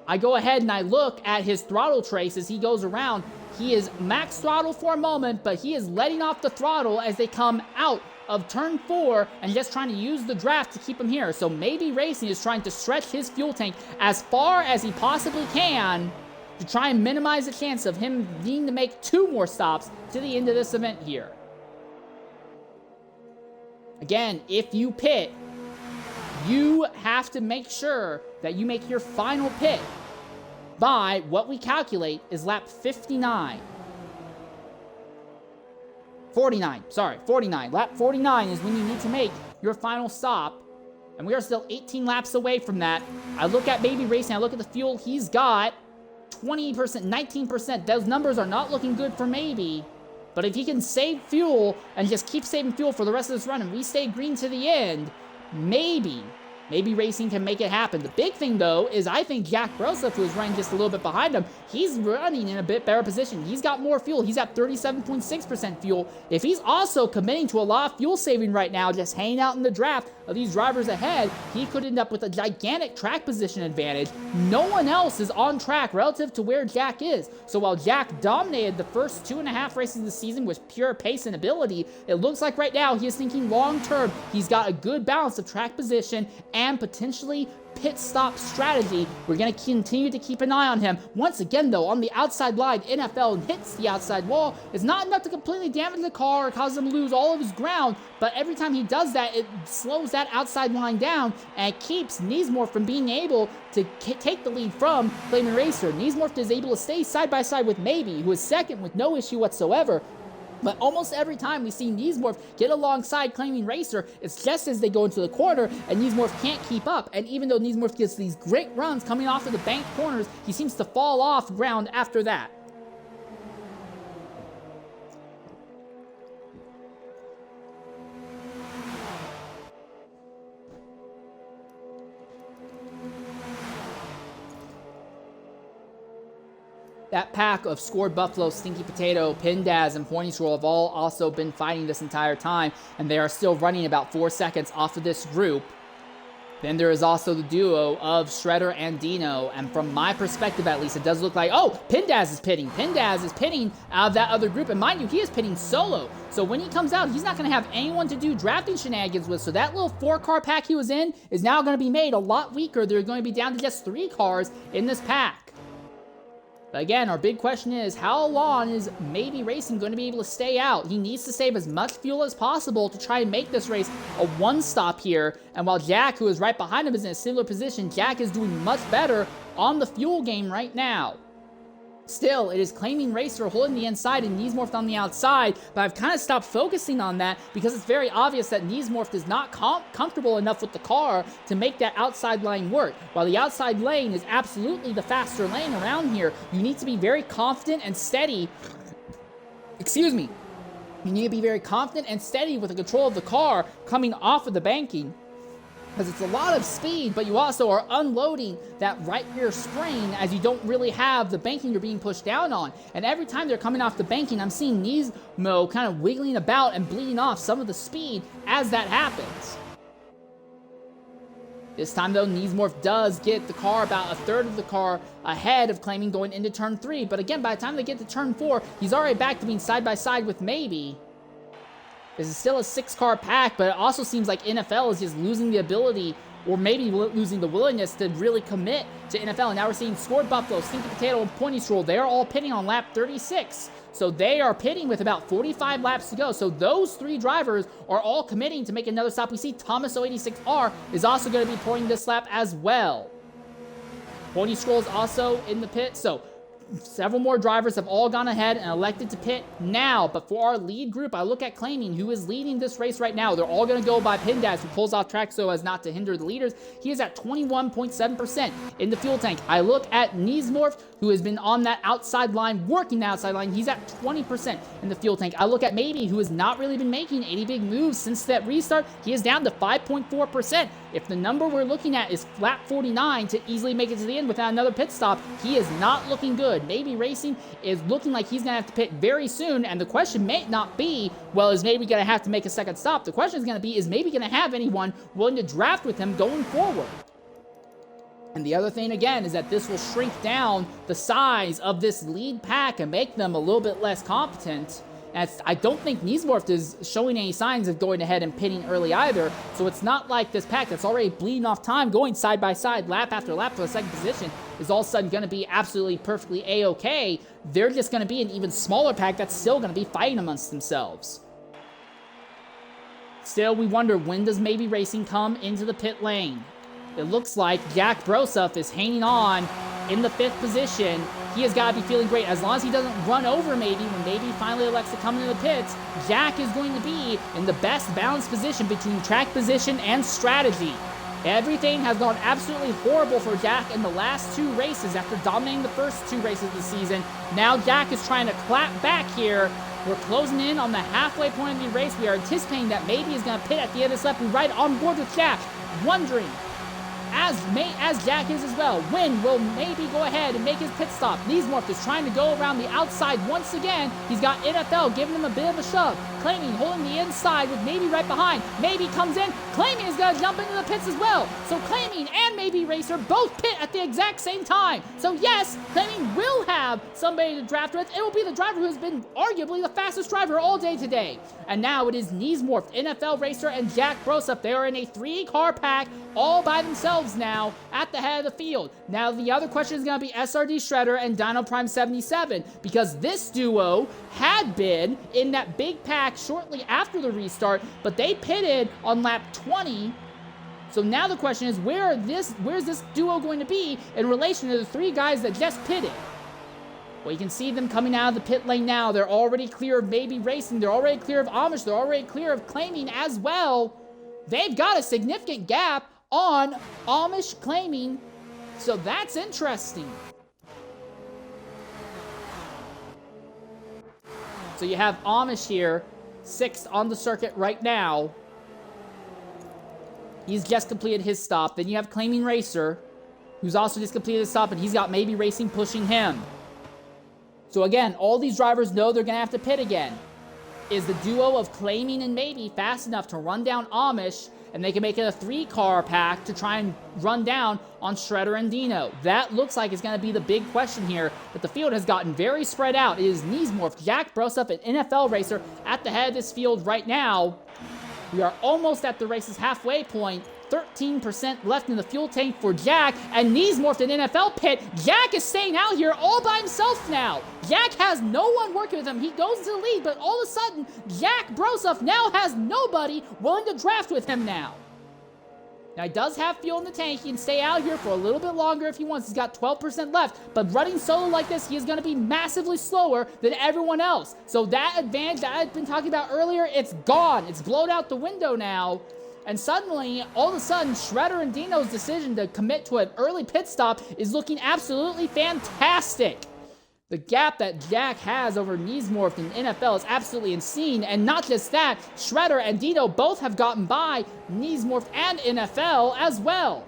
I go ahead and I look at his throttle trace as he goes around. He is max throttle for a moment, but he is letting off the throttle as they come out of turn 4 and just trying to use the draft to keep him here. So Maybe Racing is trying to stretch his fuel tank as far as he possibly can to try and minimize the chance of him needing to make 2 more stops to the end of this event here. Again, if you pit, you have to make sure that you make your final pit by what we calculate is lap 49. 49. Lap 49 is when you need to make your final stop, and we are still 18 laps away from that. I look at Maybe Racing, I look at the fuel, he's got 20%, 19%. Those numbers are not looking good for Maybe. But if he can save fuel and just keep saving fuel for the rest of this run and we stay green to the end, maybe Maybe Racing can make it happen. The big thing, though, is I think Jack Broseph, who is running just a little bit behind him, he's running in a bit better position. He's got more fuel. He's at 37.6% fuel. If he's also committing to a lot of fuel saving right now, just hanging out in the draft of these drivers ahead, he could end up with a gigantic track position advantage. No one else is on track relative to where Jack is. So while Jack dominated the first 2.5 races of the season with pure pace and ability, it looks like right now he is thinking long term. He's got a good balance of track position and potentially pit stop strategy. We're going to continue to keep an eye on him. Once again, though, on the outside line, NFL hits the outside wall. It's not enough to completely damage the car or cause him to lose all of his ground, but every time he does that, it slows that outside line down and keeps Niesmorf from being able to take the lead from Flaming Racer. Niesmorf is able to stay side by side with Maybe, who is second with no issue whatsoever. But almost every time we see Niesmorf get alongside Flaming Racer, it's just as they go into the corner, and Niesmorf can't keep up. And even though Niesmorf gets these great runs coming off of the banked corners, he seems to fall off ground after that. That pack of Scored Buffalo, Stinky Potato, Pindaz, and Pointy Swirl have all also been fighting this entire time, and they are still running about 4 seconds off of this group. Then there is also the duo of Shredder and Dino, and from my perspective at least, it does look like, oh, Pindaz is pitting. Pindaz is pitting out of that other group, and mind you, he is pitting solo. So when he comes out, he's not going to have anyone to do drafting shenanigans with, so that little 4-car pack he was in is now going to be made a lot weaker. They're going to be down to just 3 cars in this pack. But again, our big question is, how long is Maybe Racing going to be able to stay out? He needs to save as much fuel as possible to try and make this race a one-stop here. And while Jack, who is right behind him, is in a similar position, Jack is doing much better on the fuel game right now. Still, it is Flaming Racer holding the inside and Niesmorf on the outside, but I've kind of stopped focusing on that because it's very obvious that Niesmorf is not comfortable enough with the car to make that outside lane work. While the outside lane is absolutely the faster lane around here, you need to be very confident and steady. Excuse me. You need to be very confident and steady with the control of the car coming off of the banking, because it's a lot of speed, but you also are unloading that right rear spring as you don't really have the banking you're being pushed down on. And every time they're coming off the banking, I'm seeing Nismo kind of wiggling about and bleeding off some of the speed as that happens. This time, though, Niesmorf does get the car about a third of the car ahead of Claiming going into turn 3. But again, by the time they get to turn 4, he's already back to being side by side with Maybe. This is still a 6-car pack, but it also seems like NFL is just losing the ability, or maybe losing the willingness to really commit to NFL. And now we're seeing Scored Buffalo, Stinky Potato, and Pointy Swirl. They are all pitting on lap 36. So they are pitting with about 45 laps to go. So those 3 drivers are all committing to make another stop. We see Thomas 086R is also going to be pouring this lap as well. Pointy Swirl is also in the pit. So several more drivers have all gone ahead and elected to pit now. But for our lead group, I look at Claiming, who is leading this race right now. They're all going to go by Pindaz, who pulls off track so as not to hinder the leaders. He is at 21.7% in the fuel tank. I look at Niesmorf, who has been on that outside line, working the outside line. He's at 20% in the fuel tank. I look at Maybe, who has not really been making any big moves since that restart. He is down to 5.4%. If the number we're looking at is lap 49 to easily make it to the end without another pit stop, he is not looking good. Maybe Racing is looking like he's going to have to pit very soon, and the question may not be, well, is Maybe going to have to make a second stop? The question is going to be, is Maybe going to have anyone willing to draft with him going forward? And the other thing, again, is that this will shrink down the size of this lead pack and make them a little bit less competent. And I don't think Niesmorf is showing any signs of going ahead and pitting early either, so it's not like this pack that's already bleeding off time, going side by side, lap after lap for the second position, is all of a sudden going to be absolutely perfectly A-okay. They're just going to be an even smaller pack that's still going to be fighting amongst themselves. Still, we wonder, when does Maybe Racing come into the pit lane? It looks like Jack Broseph is hanging on in the 5th position. He has got to be feeling great. As long as he doesn't run over Maybe when Maybe finally elects to come into the pits, Jack is going to be in the best balanced position between track position and strategy. Everything has gone absolutely horrible for Jack in the last 2 races after dominating the first 2 races of the season. Now Jack is trying to clap back here. We're closing in on the halfway point of the race. We are anticipating that Maybe is going to pit at the end of this lap. We're right on board with Jack, wondering, as Jack is as well. Wynn will maybe go ahead and make his pit stop. Niesmorf is trying to go around the outside once again. He's got NFL giving him a bit of a shove. Claiming holding the inside with Maybe right behind. Maybe comes in. Claiming is going to jump into the pits as well. So Claiming and Maybe Racer both pit at the exact same time. So yes, Claiming will have somebody to draft with. It will be the driver who has been arguably the fastest driver all day today. And now it is Niesmorf, NFL Racer, and Jack Broseph. They are in a 3-car pack all by themselves now at the head of the field. Now the other question is going to be SRD Shredder and Dino Prime 77, because this duo had been in that big pack shortly after the restart, but they pitted on lap 20. So now the question is, where's this duo going to be in relation to the 3 guys that just pitted? Well, you can see them coming out of the pit lane now. They're already clear of Maybe Racing. They're already clear of Amish. They're already clear of Claiming as well. They've got a significant gap on Amish, Claiming. So that's interesting. So you have Amish here, 6th on the circuit right now. He's just completed his stop. Then you have Claiming Racer, who's also just completed his stop, and he's got Maybe Racing pushing him. So again, all these drivers know they're going to have to pit again. Is the duo of Claiming and Maybe fast enough to run down Amish, and they can make it a 3-car pack to try and run down on Shredder and Dino? That looks like it's going to be the big question here, but the field has gotten very spread out. It is Niesmorf, Jack Broseph, and NFL Racer at the head of this field right now. We are almost at the race's halfway point. 13% left in the fuel tank for Jack, and Niesmorf in NFL pit. Jack is staying out here all by himself now. Jack has no one working with him. He goes to the lead, but all of a sudden, Jack Broseph now has nobody willing to draft with him now. Now, he does have fuel in the tank. He can stay out here for a little bit longer if he wants. He's got 12% left, but running solo like this, he is going to be massively slower than everyone else. So that advantage that I've been talking about earlier, it's gone. It's blown out the window now. And suddenly, all of a sudden, Shredder and Dino's decision to commit to an early pit stop is looking absolutely fantastic. The gap that Jack has over Niesmorf in NFL is absolutely insane. And not just that, Shredder and Dino both have gotten by Niesmorf and NFL as well.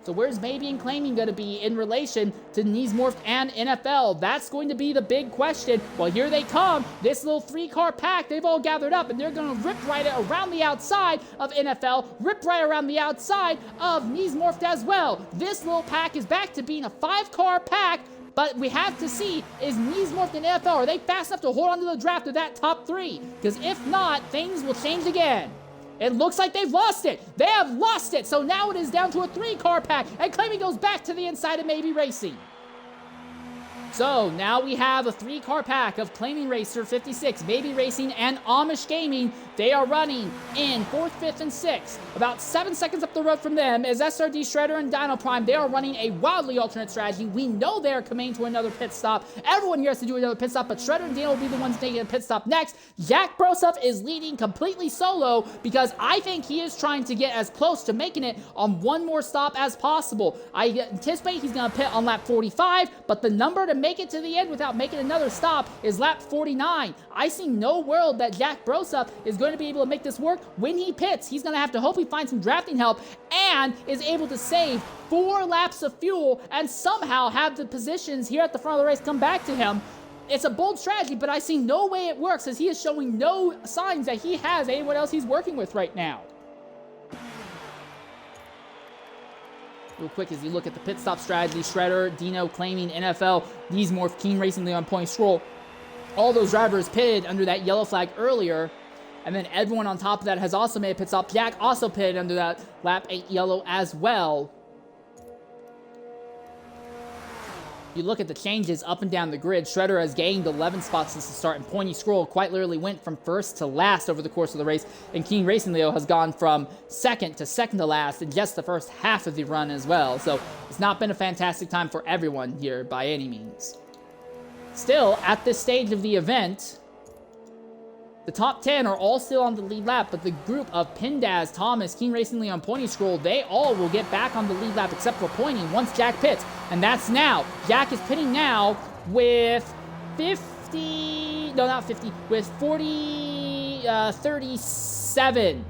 So where's Maybe and Claiming going to be in relation to Niesmorf and NFL? That's going to be the big question. Well, here they come. This little 3-car pack, they've all gathered up, and they're going to rip right around the outside of NFL, rip right around the outside of Niesmorf as well. This little pack is back to being a 5-car pack, but we have to see, is Niesmorf and NFL, are they fast enough to hold on to the draft of that top 3? Because if not, things will change again. It looks like they've lost it. They have lost it. So now it is down to a 3-car pack. And Claiming goes back to the inside of Maybe Racing. So now we have a 3-car pack of Claiming Racer 56, Maybe Racing, and Amish Gaming. They are running in 4th, 5th, and 6th. About 7 seconds up the road from them is SRD Shredder and Dino Prime. They are running a wildly alternate strategy. We know they are coming to another pit stop. Everyone here has to do another pit stop, but Shredder and Dino will be the ones taking a pit stop next. Jack Broseph is leading completely solo because I think he is trying to get as close to making it on one more stop as possible. I anticipate he's going to pit on lap 45, but the number to make it to the end without making another stop is lap 49. I see no world that Jack Broseph is going to be able to make this work. When he pits, he's going to have to hope he finds some drafting help and is able to save 4 laps of fuel and somehow have the positions here at the front of the race come back to him. It's a bold strategy, but I see no way it works as he is showing no signs that he has anyone else he's working with right now. Real quick, as you look at the pit stop strategy, Shredder, Dino, Claiming, NFL, Niesmorf, Keen Racing, Leon Point, Stroll, all those drivers pitted under that yellow flag earlier, and then everyone on top of that has also made a pit stop. Jack also pitted under that lap 8 yellow as well. You look at the changes up and down the grid. Shredder has gained 11 spots since the start, and Pointy Scroll quite literally went from first to last over the course of the race, and King Racing Leo has gone from second to last in just the first half of the run as well. So it's not been a fantastic time for everyone here by any means. Still, at this stage of the event, the top 10 are all still on the lead lap, but the group of Pindaz, Thomas, Keen Racing Leon, Pointy Scroll, they all will get back on the lead lap except for Pointy once Jack pits. And that's now. Jack is pitting now with 37.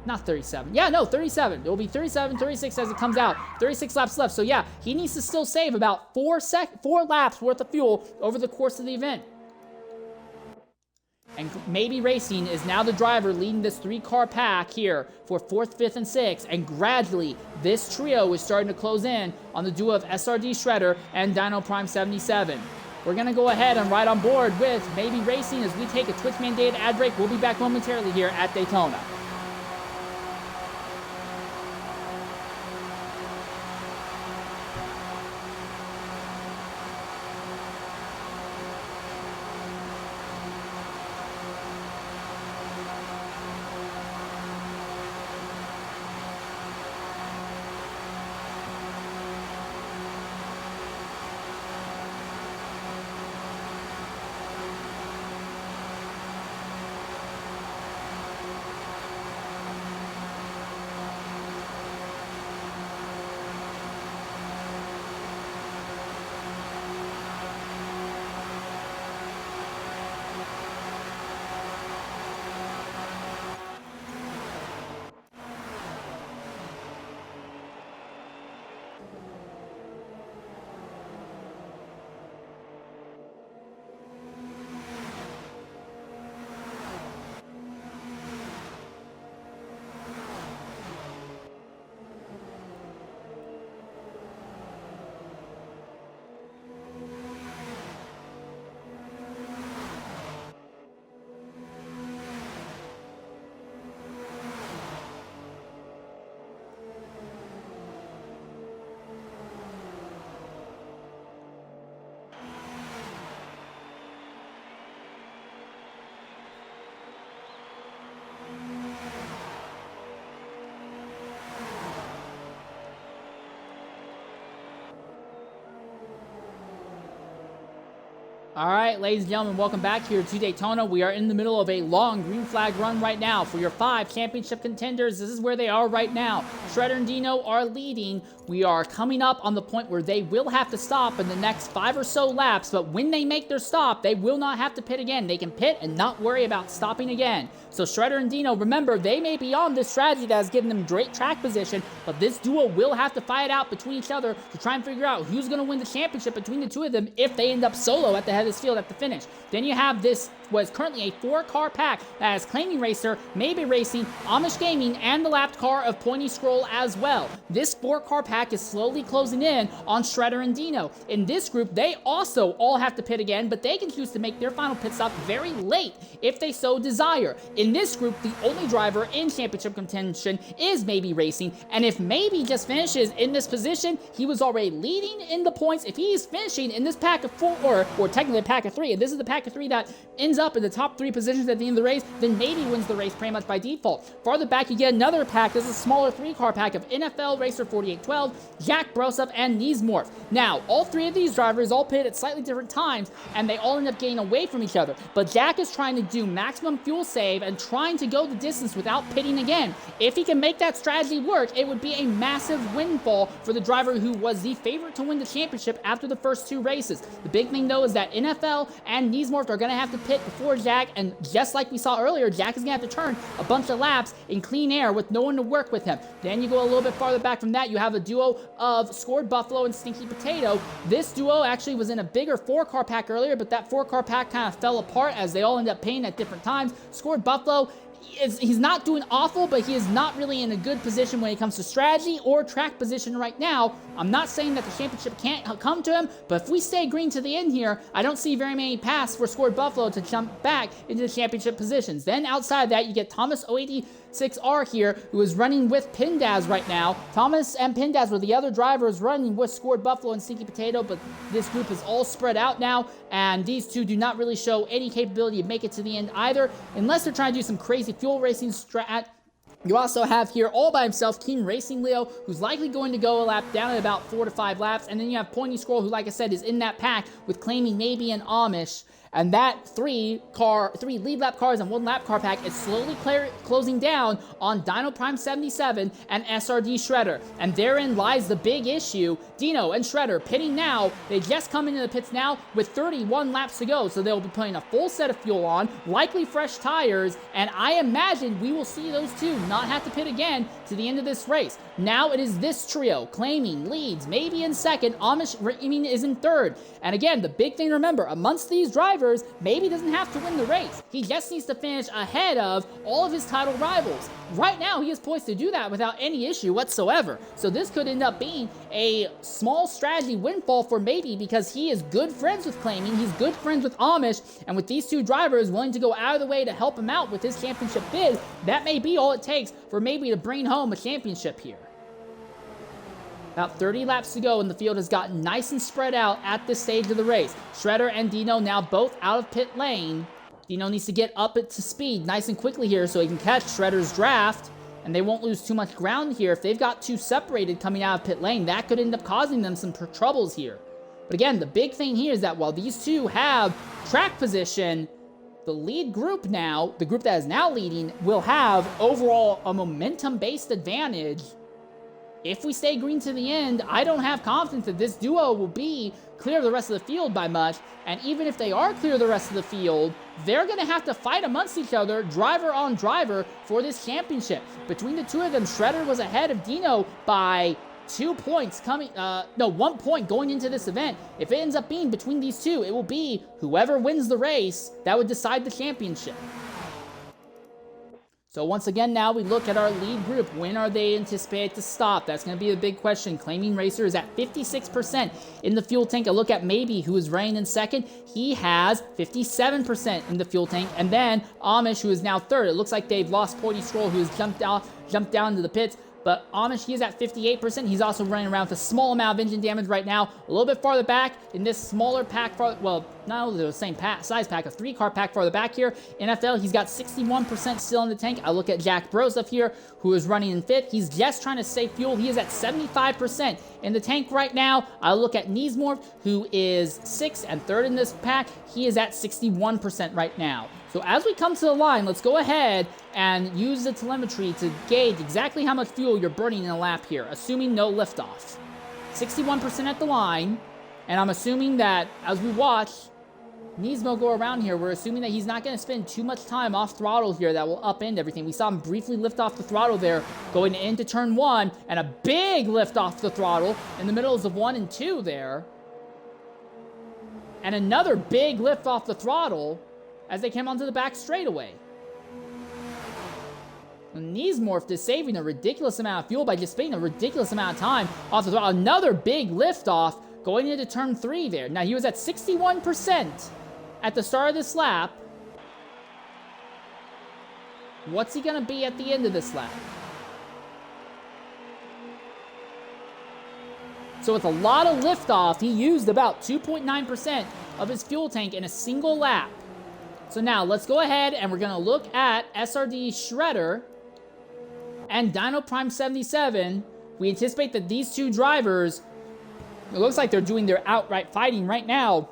Not 37. Yeah, no, 37. It will be 37, 36 as it comes out. 36 laps left. So yeah, he needs to still save about 4 laps worth of fuel over the course of the event. And Maybe Racing is now the driver leading this 3-car pack here for 4th, 5th, and 6th. And gradually, this trio is starting to close in on the duo of SRD Shredder and Dino Prime 77. We're going to go ahead and ride on board with Maybe Racing as we take a Twitch-mandated ad break. We'll be back momentarily here at Daytona. All right, ladies and gentlemen, welcome back here to Daytona. We are in the middle of a long green flag run right now for your 5 championship contenders. This is where they are right now. Shredder and Dino are leading. We are coming up on the point where they will have to stop in the next 5 or so laps, but when they make their stop, they will not have to pit again. They can pit and not worry about stopping again. So Shredder and Dino, remember, they may be on this strategy that has given them great track position, but this duo will have to fight out between each other to try and figure out who's going to win the championship between the two of them if they end up solo at the head of this field at the finish. Then you have this, what is currently a 4-car pack that has Claiming Racer, Maybe Racing, Amish Gaming, and the lapped car of Pointy Scroll as well. This 4-car pack is slowly closing in on Shredder and Dino. In this group, they also all have to pit again, but they can choose to make their final pit stop very late if they so desire. In this group, the only driver in championship contention is Maybe Racing, and if Maybe just finishes in this position, he was already leading in the points. If he is finishing in this pack of 4, or technically a pack of 3, and this is the pack of 3 that ends up in the top 3 positions at the end of the race, then Maybe wins the race pretty much by default. Farther back, you get another pack. This is a smaller 3-car pack of NFL Racer 4812, Jack Broseph, and Niesmorph. Now, all 3 of these drivers all pit at slightly different times, and they all end up getting away from each other. But Jack is trying to do maximum fuel save and trying to go the distance without pitting again. If he can make that strategy work, it would be a massive windfall for the driver who was the favorite to win the championship after the first 2 races. The big thing, though, is that NFL and Niesmorph are going to have to pit before Jack, and just like we saw earlier, Jack is going to have to turn a bunch of laps in clean air with no one to work with him. Then you go a little bit farther back from that, you have a duo of Scored Buffalo and Stinky Potato. This duo actually was in a bigger 4-car pack earlier, but that 4-car pack kind of fell apart as they all end up pitting at different times. Scored Buffalo, he's not doing awful, but he is not really in a good position when it comes to strategy or track position right now. I'm not saying that the championship can't come to him, but if we stay green to the end here, I don't see very many paths for Scored Buffalo to jump back into the championship positions. Then outside of that, you get Thomas 086R here, who is running with Pindaz right now. Thomas and Pindaz were the other drivers running with Scored Buffalo and Stinky Potato, but this group is all spread out now, and these two do not really show any capability to make it to the end either, unless they're trying to do some crazy fuel racing strat. You also have here all by himself King Racing Leo, who's likely going to go a lap down at about 4 to 5 laps, and then you have Pointy Scroll, who, like I said, is in that pack with Claiming Maybe and Amish. And that three lead lap cars and 1 lap car pack is slowly closing down on Dino Prime 77 and SRD Shredder. And therein lies the big issue. Dino and Shredder pitting now. They just come into the pits now with 31 laps to go. So they'll be putting a full set of fuel on, likely fresh tires. And I imagine we will see those two not have to pit again to the end of this race. Now it is this trio claiming leads, maybe in second. Amish is in third. And again, the big thing to remember, amongst these drivers, maybe doesn't have to win the race. He just needs to finish ahead of all of his title rivals. Right now, he is poised to do that without any issue whatsoever. So this could end up being a small strategy windfall for maybe, because he is good friends with Claiming, he's good friends with Amish, and with these two drivers willing to go out of the way to help him out with his championship bid, that may be all it takes for maybe to bring home a championship here. About 30 laps to go, and the field has gotten nice and spread out at this stage of the race. Shredder and Dino now both out of pit lane. Dino needs to get up to speed nice and quickly here so he can catch Shredder's draft, and they won't lose too much ground here. If they've got two separated coming out of pit lane, that could end up causing them some troubles here. But again, the big thing here is that while these two have track position, the lead group now, the group that is now leading, will have overall a momentum-based advantage. If we stay green to the end, I don't have confidence that this duo will be clear of the rest of the field by much. And even if they are clear of the rest of the field, they're going to have to fight amongst each other, driver on driver, for this championship. Between the two of them, Shredder was ahead of Dino by 2 points 1 point going into this event. If it ends up being between these two, it will be whoever wins the race that would decide the championship. So once again, now we look at our lead group. When are they anticipated to stop? That's going to be a big question. Claiming Racer is at 56% in the fuel tank. A look at Maybe, who is running in second. He has 57% in the fuel tank. And then Amish, who is now third. It looks like they've lost Porty Stroll, who has jumped down into the pits. But Amish, he is at 58%. He's also running around with a small amount of engine damage right now. A little bit farther back in this smaller pack, well, not only the same size pack, a 3-car pack farther back here. NFL, he's got 61% still in the tank. I look at Jack Broseph here, who is running in 5th. He's just trying to save fuel. He is at 75% in the tank right now. I look at Neesmorph, who is 6th and 3rd in this pack. He is at 61% right now. So as we come to the line, let's go ahead and use the telemetry to gauge exactly how much fuel you're burning in a lap here, assuming no liftoff. 61% at the line, and I'm assuming that as we watch Nismo go around here, we're assuming that he's not going to spend too much time off throttle here that will upend everything. We saw him briefly lift off the throttle there going into turn 1, and a big lift off the throttle in the middles of 1 and 2 there. And another big lift off the throttle as they came onto the back straightaway. Neesmorph is saving a ridiculous amount of fuel by just spending a ridiculous amount of time off the throttle. Another big lift off going into turn 3 there. Now, he was at 61% at the start of this lap. What's he going to be at the end of this lap? So with a lot of liftoff, he used about 2.9% of his fuel tank in a single lap. So now let's go ahead and we're going to look at SRD Shredder and Dino Prime 77. We anticipate that these two drivers, it looks like they're doing their outright fighting right now.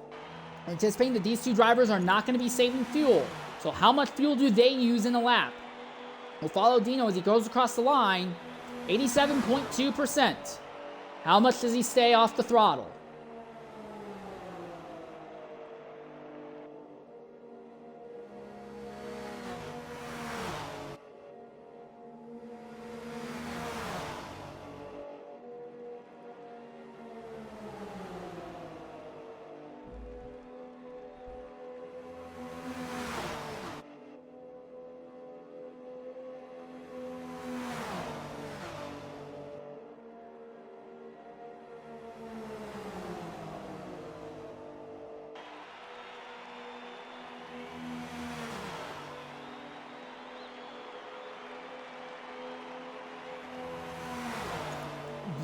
Anticipating that these two drivers are not going to be saving fuel. So how much fuel do they use in a lap? We'll follow Dino as he goes across the line. 87.2%. How much does he stay off the throttle?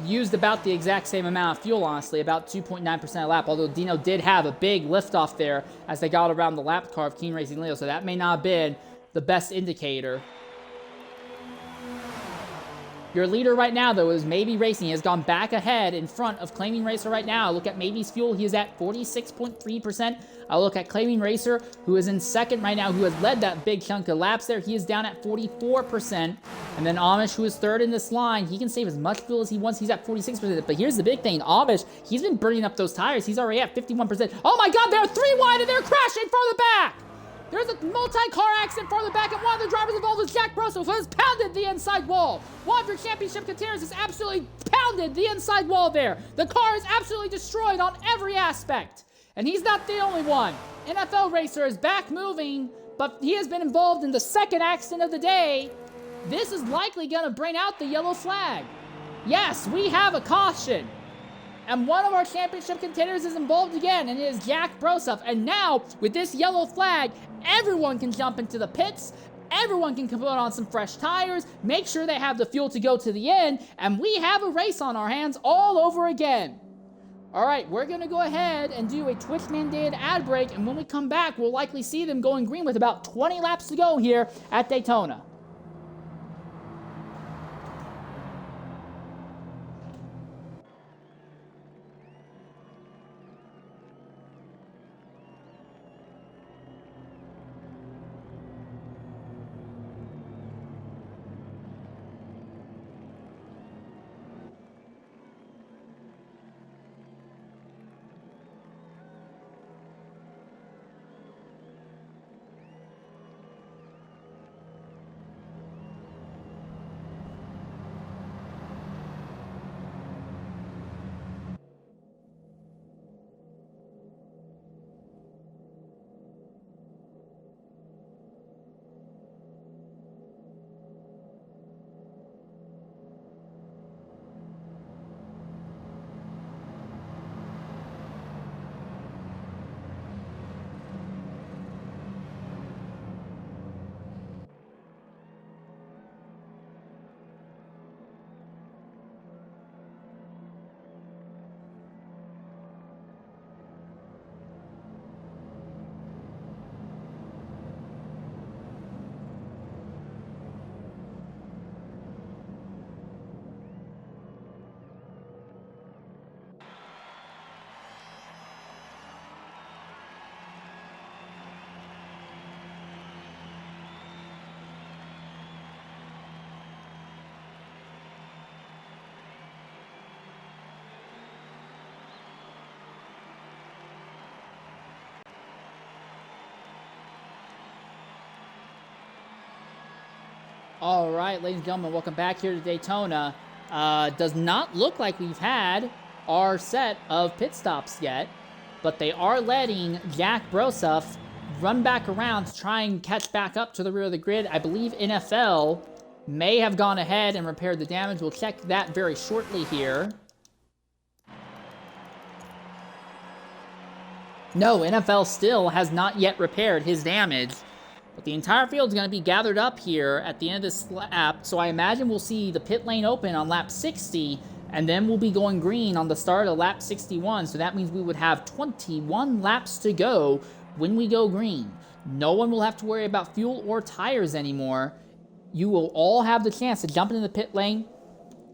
Used about the exact same amount of fuel, honestly, about 2.9% a lap, although Dino did have a big liftoff there as they got around the lap car of Keen Racing Leo, so that may not have been the best indicator. Your leader right now, though, is Maybe Racing. He has gone back ahead in front of Claiming Racer right now. Look at Maybe's fuel. He is at 46.3%. I'll look at Claiming Racer, who is in second right now, who has led that big chunk of laps there. He is down at 44%. And then Amish, who is third in this line, he can save as much fuel as he wants. He's at 46%. But here's the big thing. Amish, he's been burning up those tires. He's already at 51%. Oh my God, they're 3 wide and they're crashing from the back. There's a multi-car accident from the back, and one of the drivers involved is Jack Brosso, who has pounded the inside wall. One of your championship contenders has absolutely pounded the inside wall there. The car is absolutely destroyed on every aspect. And he's not the only one. NFL Racer is back moving, but he has been involved in the second accident of the day. This is likely going to bring out the yellow flag. Yes, we have a caution. And one of our championship contenders is involved again, and it is Jack Brosov. And now, with this yellow flag, everyone can jump into the pits. Everyone can put on some fresh tires, make sure they have the fuel to go to the end, and we have a race on our hands all over again. All right, we're going to go ahead and do a Twitch-mandated ad break, and when we come back, we'll likely see them going green with about 20 laps to go here at Daytona. All right, ladies and gentlemen, welcome back here to Daytona. Does not look like we've had our set of pit stops yet, but they are letting Jack Brosov run back around to try and catch back up to the rear of the grid. I believe NFL may have gone ahead and repaired the damage. We'll check that very shortly here. No, NFL still has not yet repaired his damage. But the entire field is going to be gathered up here at the end of this lap, so I imagine we'll see the pit lane open on lap 60, and then we'll be going green on the start of lap 61, so that means we would have 21 laps to go when we go green. No one will have to worry about fuel or tires anymore. You will all have the chance to jump into the pit lane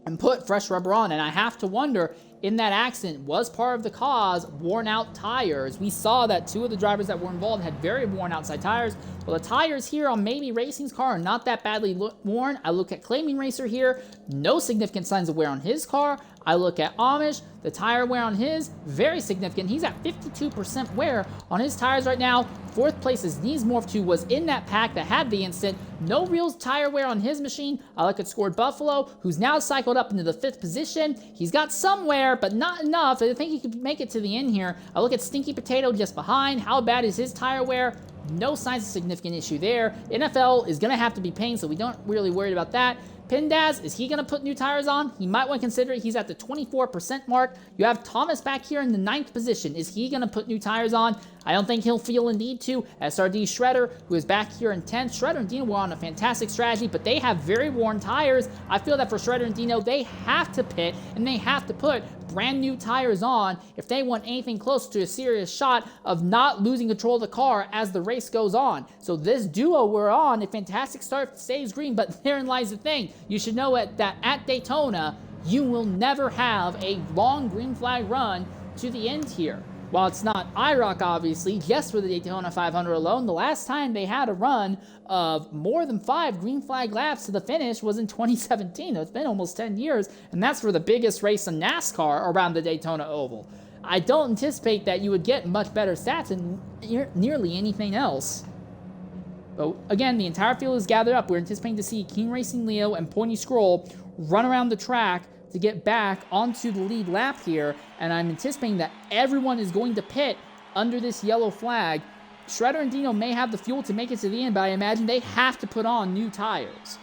and put fresh rubber on, and I have to wonder, in that accident, was part of the cause worn out tires? We saw that 2 of the drivers that were involved had very worn outside tires. Well, the tires here on Maybe Racing's car are not that badly worn. I look at Claiming Racer here, no significant signs of wear on his car. I look at Amish, the tire wear on his, very significant. He's at 52% wear on his tires right now. 4th place is Knees Morph 2 was in that pack that had the incident. No real tire wear on his machine. I look at Scored Buffalo, who's now cycled up into the 5th position. He's got some wear, but not enough. I think he could make it to the end here. I look at Stinky Potato just behind. How bad is his tire wear? No signs of significant issue there. NFL is going to have to be paying, so we don't really worry about that. Pindaz, is he going to put new tires on? He might want to consider it. He's at the 24% mark. You have Thomas back here in the 9th position. Is he going to put new tires on? I don't think he'll feel a need to. SRD Shredder, who is back here in 10th. Shredder and Dino were on a fantastic strategy, but they have very worn tires. I feel that for Shredder and Dino, they have to pit, and they have to put brand new tires on if they want anything close to a serious shot of not losing control of the car as the race goes on. So this duo we're on, a fantastic start, stays green, but therein lies the thing. You should know that at Daytona, you will never have a long green flag run to the end here. While it's not IROC, obviously, just for the Daytona 500 alone, the last time they had a run of more than 5 green flag laps to the finish was in 2017. It's been almost 10 years, and that's for the biggest race in NASCAR around the Daytona Oval. I don't anticipate that you would get much better stats in nearly anything else. But again, the entire field is gathered up. We're anticipating to see King Racing Leo and Pointy Scroll run around the track to get back onto the lead lap here, and I'm anticipating that everyone is going to pit under this yellow flag. Shredder and Dino may have the fuel to make it to the end, but I imagine they have to put on new tires.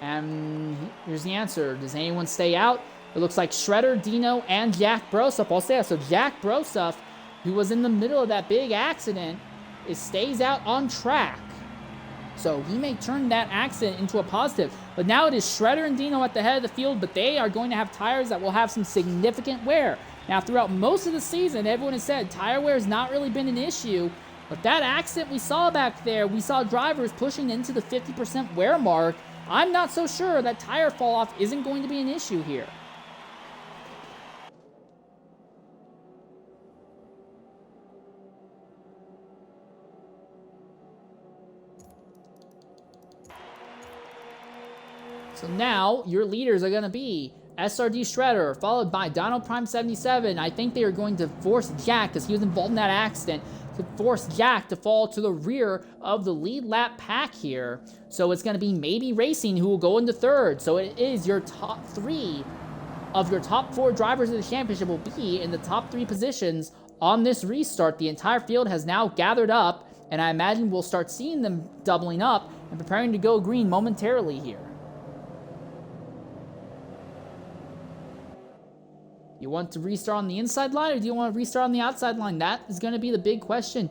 And here's the answer. Does anyone stay out? It looks like Shredder, Dino, and Jack Broseph all stay out. So Jack Broseph, who was in the middle of that big accident, stays out on track. So he may turn that accident into a positive. But now it is Shredder and Dino at the head of the field, but they are going to have tires that will have some significant wear. Now, throughout most of the season, everyone has said tire wear has not really been an issue. But that accident we saw back there, we saw drivers pushing into the 50% wear mark. I'm not so sure that tire fall off isn't going to be an issue here. So now your leaders are going to be SRD Shredder, followed by Donald Prime 77. I think they are going to force Jack, because he was involved in that accident, to force Jack to fall to the rear of the lead lap pack here. So it's going to be maybe Racing who will go into third. So it is your top 3 of your top 4 drivers of the championship will be in the top 3 positions on this restart. The entire field has now gathered up, and I imagine we'll start seeing them doubling up and preparing to go green momentarily here. You want to restart on the inside line, or do you want to restart on the outside line? That is going to be the big question.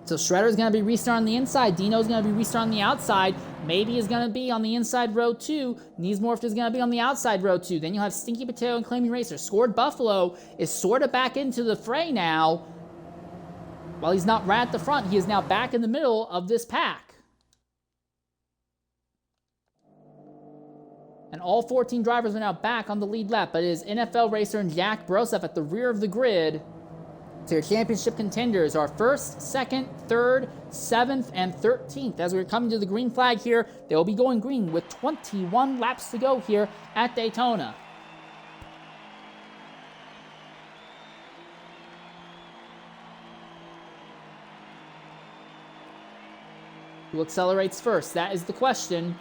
So Shredder is going to be restart on the inside. Dino is going to be restart on the outside. Maybe is going to be on the inside row 2. Neesmorph is going to be on the outside row 2. Then you'll have Stinky Potato and Claiming Racer. Scored Buffalo is sort of back into the fray now. While he's not right at the front, he is now back in the middle of this pack. And all 14 drivers are now back on the lead lap, but it is NFL Racer and Jack Broseph at the rear of the grid. So your championship contenders are 1st, 2nd, 3rd, 7th, and 13th. As we're coming to the green flag here, they will be going green with 21 laps to go here at Daytona. Who accelerates first? That is the question.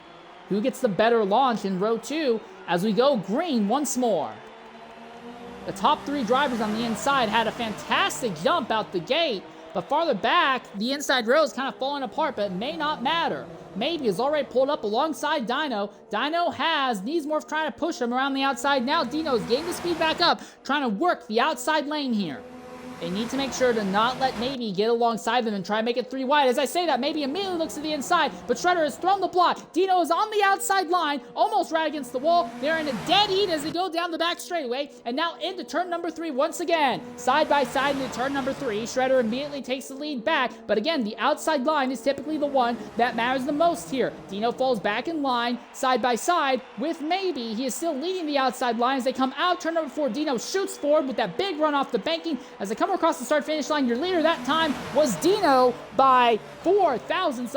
Who gets the better launch in row 2 as we go green once more? The top 3 drivers on the inside had a fantastic jump out the gate, but farther back, the inside row is kind of falling apart, but it may not matter. Maybe is already pulled up alongside Dino. Dino has Neesmorph trying to push him around the outside. Now Dino's getting the speed back up, trying to work the outside lane here. They need to make sure to not let Maybe get alongside them and try and make it 3 wide. As I say that, Maybe immediately looks to the inside, but Shredder has thrown the block. Dino is on the outside line, almost right against the wall. They're in a dead heat as they go down the back straightaway, and now into turn number 3 once again. Side by side into turn number 3. Shredder immediately takes the lead back, but again, the outside line is typically the one that matters the most here. Dino falls back in line, side by side with Maybe. He is still leading the outside line as they come out. Turn number 4, Dino shoots forward with that big run off the banking. As they come across the start-finish line, your leader that time was Dino by 6 thousandths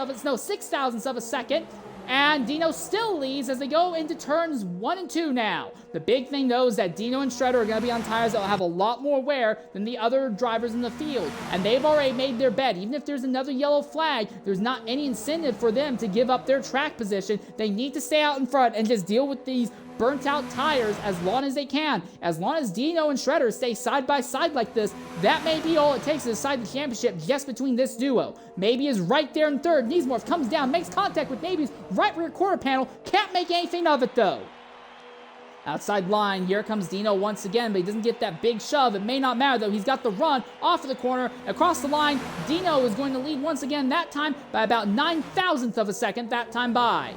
of a second. And Dino still leads as they go into turns 1 and 2 now. The big thing, though, is that Dino and Shredder are going to be on tires that will have a lot more wear than the other drivers in the field. And they've already made their bet. Even if there's another yellow flag, there's not any incentive for them to give up their track position. They need to stay out in front and just deal with these burnt out tires as long as they can. As long as Dino and Shredder stay side by side like this, that may be all it takes to decide the championship just between this duo. Maybe is right there in third. Neesmorph comes down, makes contact with Navy's right rear quarter panel. Can't make anything of it though. Outside line, here comes Dino once again, but he doesn't get that big shove. It may not matter though. He's got the run off of the corner, across the line. Dino is going to lead once again, that time by about 9,000ths of a second that time by.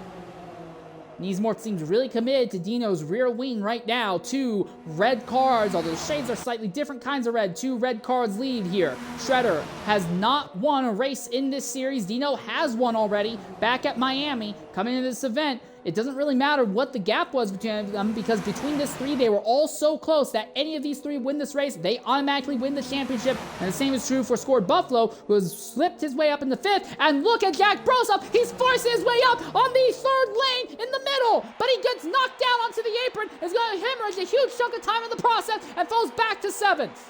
Neesmorph seems really committed to Dino's rear wing right now. 2 red cards, although the shades are slightly different kinds of red. 2 red cards lead here. Shredder has not won a race in this series. Dino has won already back at Miami. Coming into this event, it doesn't really matter what the gap was between them, because between this 3, they were all so close that any of these 3 win this race, they automatically win the championship. And the same is true for Scored Buffalo, who has slipped his way up in the 5th. And look at Jack Brosop. He's forcing his way up on the 3rd lane in the middle, but he gets knocked down onto the apron. Is going to hemorrhage a huge chunk of time in the process and falls back to 7th.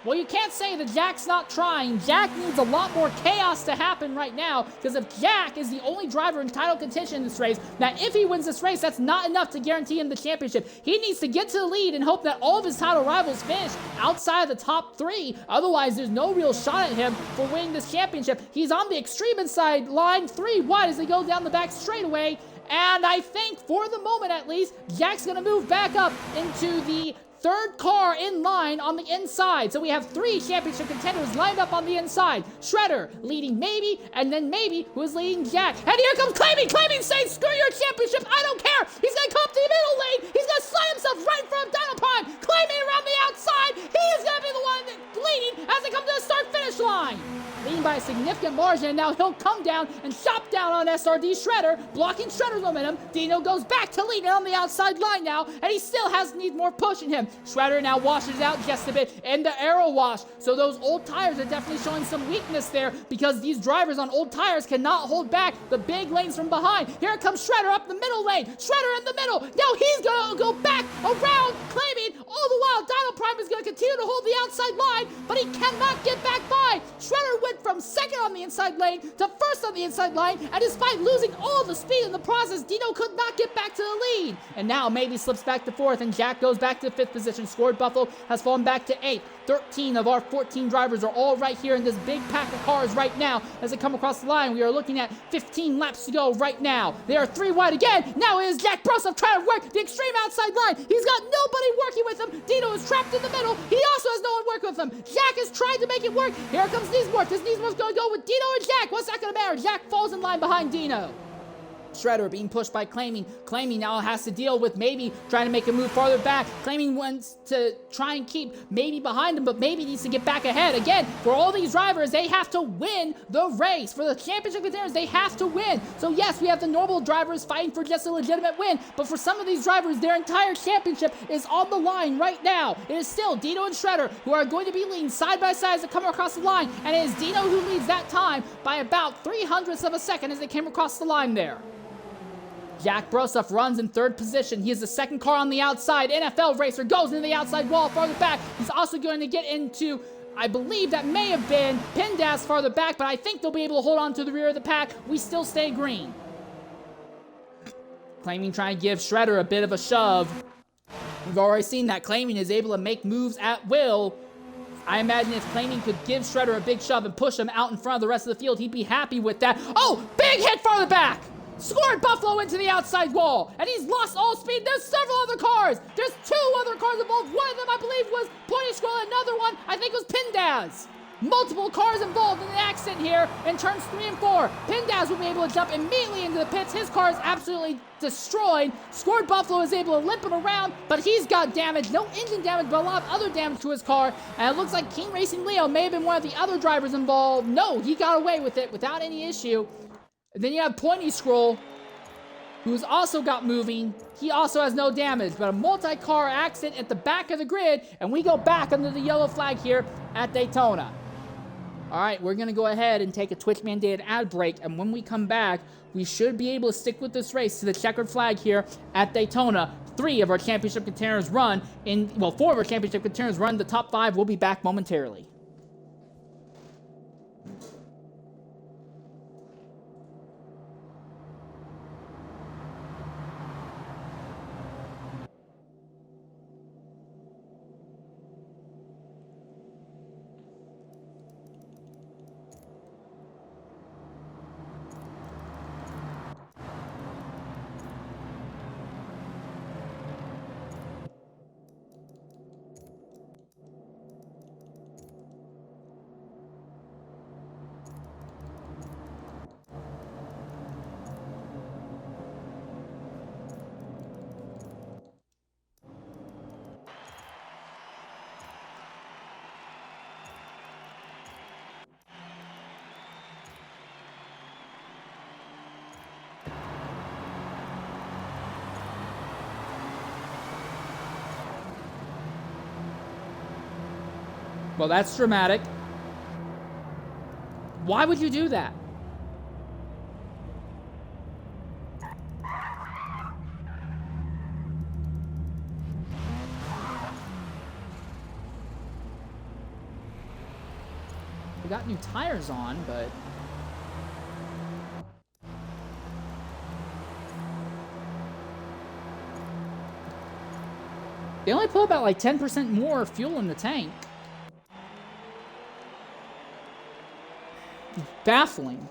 Well, you can't say that Jack's not trying. Jack needs a lot more chaos to happen right now, because if Jack is the only driver in title contention in this race, now if he wins this race, that's not enough to guarantee him the championship. He needs to get to the lead and hope that all of his title rivals finish outside of the top 3. Otherwise, there's no real shot at him for winning this championship. He's on the extreme inside line, 3 wide as they go down the back straightaway. And I think, for the moment at least, Jack's going to move back up into the 3rd car in line on the inside. So we have 3 championship contenders lined up on the inside. Shredder leading Maybe, and then Maybe, who is leading Jack. And here comes Claiming! Claiming saying, screw your championship, I don't care! He's gonna come up to the middle lane! He's gonna slide himself right in front of Dino Prime! Claiming around the outside! He is gonna be the one leading as they come to the start-finish line! Leading by a significant margin, and now he'll come down and chop down on SRD Shredder, blocking Shredder's momentum. Dino goes back to leading on the outside line now, and he still has needs more pushing him. Shredder now washes out just a bit in the aero wash, so those old tires are definitely showing some weakness there, because these drivers on old tires cannot hold back the big lanes from behind. Here comes Shredder up the middle lane. Shredder in the middle. Now he's gonna go back around, Claiming. All the while, Dino Prime is gonna continue to hold the outside line, but he cannot get back by. Shredder went from 2nd on the inside lane to 1st on the inside line, and despite losing all the speed in the process, Dino could not get back to the lead. And now Maybe slips back to 4th, and Jack goes back to 5th position. Scored Buffalo has fallen back to 8th. 13 of our 14 drivers are all right here in this big pack of cars right now as they come across the line. We are looking at 15 laps to go right now. They are 3 wide again. Now it is Jack Brosov trying to work the extreme outside line. He's got nobody working with him. Dino is trapped in the middle. He also has no one working with him. Jack is trying to make it work. Here comes Neesmorph. This Neesmorph's going to go with Dino and Jack. What's that going to matter? Jack falls in line behind Dino. Shredder being pushed by Claiming. Claiming now has to deal with Maybe trying to make a move farther back. Claiming wants to try and keep Maybe behind him, but Maybe needs to get back ahead. Again, for all these drivers, they have to win the race. For the championship contenders, they have to win. So yes, we have the normal drivers fighting for just a legitimate win, but for some of these drivers, their entire championship is on the line right now. It is still Dino and Shredder who are going to be leading side by side as they come across the line, and it is Dino who leads that time by about 0.03 of a second as they came across the line there. Jack Brosov runs in 3rd position. He is the 2nd car on the outside. NFL Racer goes into the outside wall farther back. He's also going to get into, I believe that may have been Pindaz farther back, but I think they'll be able to hold on to the rear of the pack. We still stay green. Claiming trying to give Shredder a bit of a shove. We've already seen that Claiming is able to make moves at will. I imagine if Claiming could give Shredder a big shove and push him out in front of the rest of the field, he'd be happy with that. Oh, big hit farther back! Scored Buffalo into the outside wall, and he's lost all speed. There's several other cars. There's 2 other cars involved. One of them, I believe, was Pony Scroll. Another one, I think, was Pindaz. Multiple cars involved in the accident here in turns 3 and 4. Pindaz will be able to jump immediately into the pits. His car is absolutely destroyed. Scored Buffalo is able to limp him around, but he's got damage. No engine damage, but a lot of other damage to his car. And it looks like King Racing Leo may have been one of the other drivers involved. No, he got away with it without any issue. And then you have Pointy Scroll, who's also got moving. He also has no damage, but a multi-car accident at the back of the grid, and we go back under the yellow flag here at Daytona. All right, we're gonna go ahead and take a Twitch-mandated ad break, and when we come back, we should be able to stick with this race to the checkered flag here at Daytona. 3 of our championship contenders run in, well, 4 of our championship contenders run the top 5. We'll be back momentarily. Well, that's dramatic. Why would you do that? We got new tires on, but... they only put about like 10% more fuel in the tank. Baffling.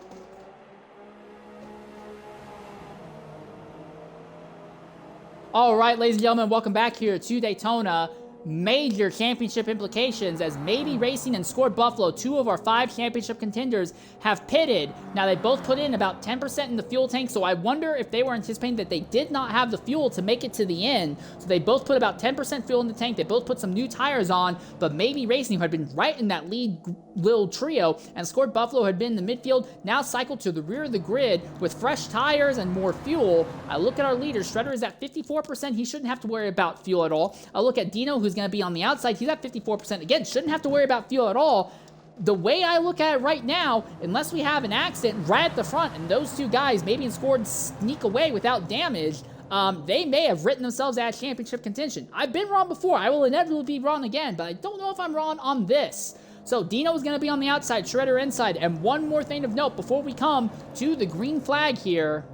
All right, ladies and gentlemen, welcome back here to Daytona. Major championship implications as Maybe Racing and Scored Buffalo, 2 of our 5 championship contenders, have pitted. Now, they both put in about 10% in the fuel tank, so I wonder if they were anticipating that they did not have the fuel to make it to the end. So they both put about 10% fuel in the tank. They both put some new tires on, but Maybe Racing, who had been right in that lead little trio, and Scored Buffalo had been in the midfield, now cycled to the rear of the grid with fresh tires and more fuel. I look at our leader. Shredder is at 54%. He shouldn't have to worry about fuel at all. I look at Dino, who's going to be on the outside. He's at 54%. Again, shouldn't have to worry about fuel at all. The way I look at it right now, unless we have an accident right at the front and those 2 guys, Maybe and Scored, sneak away without damage, they may have written themselves out of championship contention. I've been wrong before. I will inevitably be wrong again, but I don't know if I'm wrong on this. So Dino is going to be on the outside, Shredder inside. And one more thing of note before we come to the green flag here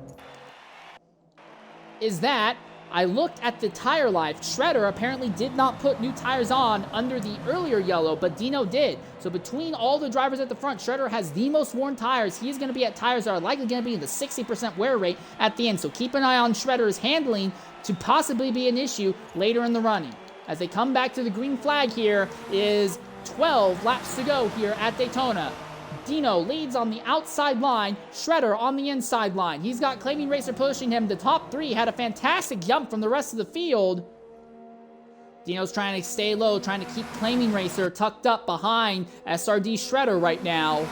is that I looked at the tire life. Shredder apparently did not put new tires on under the earlier yellow, but Dino did. So between all the drivers at the front, Shredder has the most worn tires. He's going to be at tires that are likely going to be in the 60% wear rate at the end. So keep an eye on Shredder's handling to possibly be an issue later in the running. As they come back to the green flag here is 12 laps to go here at Daytona. Dino leads on the outside line, Shredder on the inside line. He's got Claiming Racer pushing him. The top 3 had a fantastic jump from the rest of the field. Dino's trying to stay low, trying to keep Claiming Racer tucked up behind SRD Shredder right now.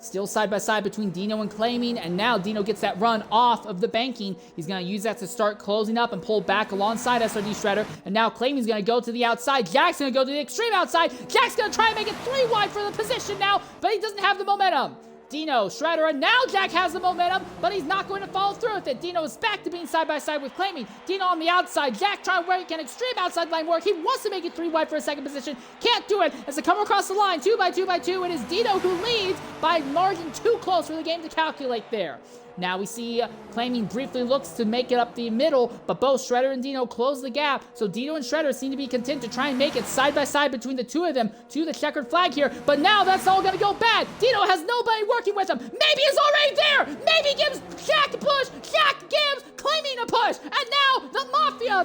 Still side by side between Dino and Claiming, and now Dino gets that run off of the banking. He's going to use that to start closing up and pull back alongside SRD Shredder, and now Claiming's going to go to the outside. Jack's going to go to the extreme outside. Jack's going to try and make it 3 wide for the position now, but he doesn't have the momentum. Dino, Shredder, and now Jack has the momentum, but he's not going to follow through with it. Dino is back to being side by side with Claiming. Dino on the outside. Jack trying to work an extreme outside line work. He wants to make it 3 wide for a second position. Can't do it as they come across the line. 2 by 2 by 2. It is Dino who leads by margin too close for the game to calculate there. Now we see Claiming briefly looks to make it up the middle, but both Shredder and Dino close the gap. So Dino and Shredder seem to be content to try and make it side by side between the 2 of them to the checkered flag here. But now that's all going to go bad. Dino has nobody working with him. Maybe is already there. Maybe gives Jack a push. Jack gives Claiming a push. And now the Mafia,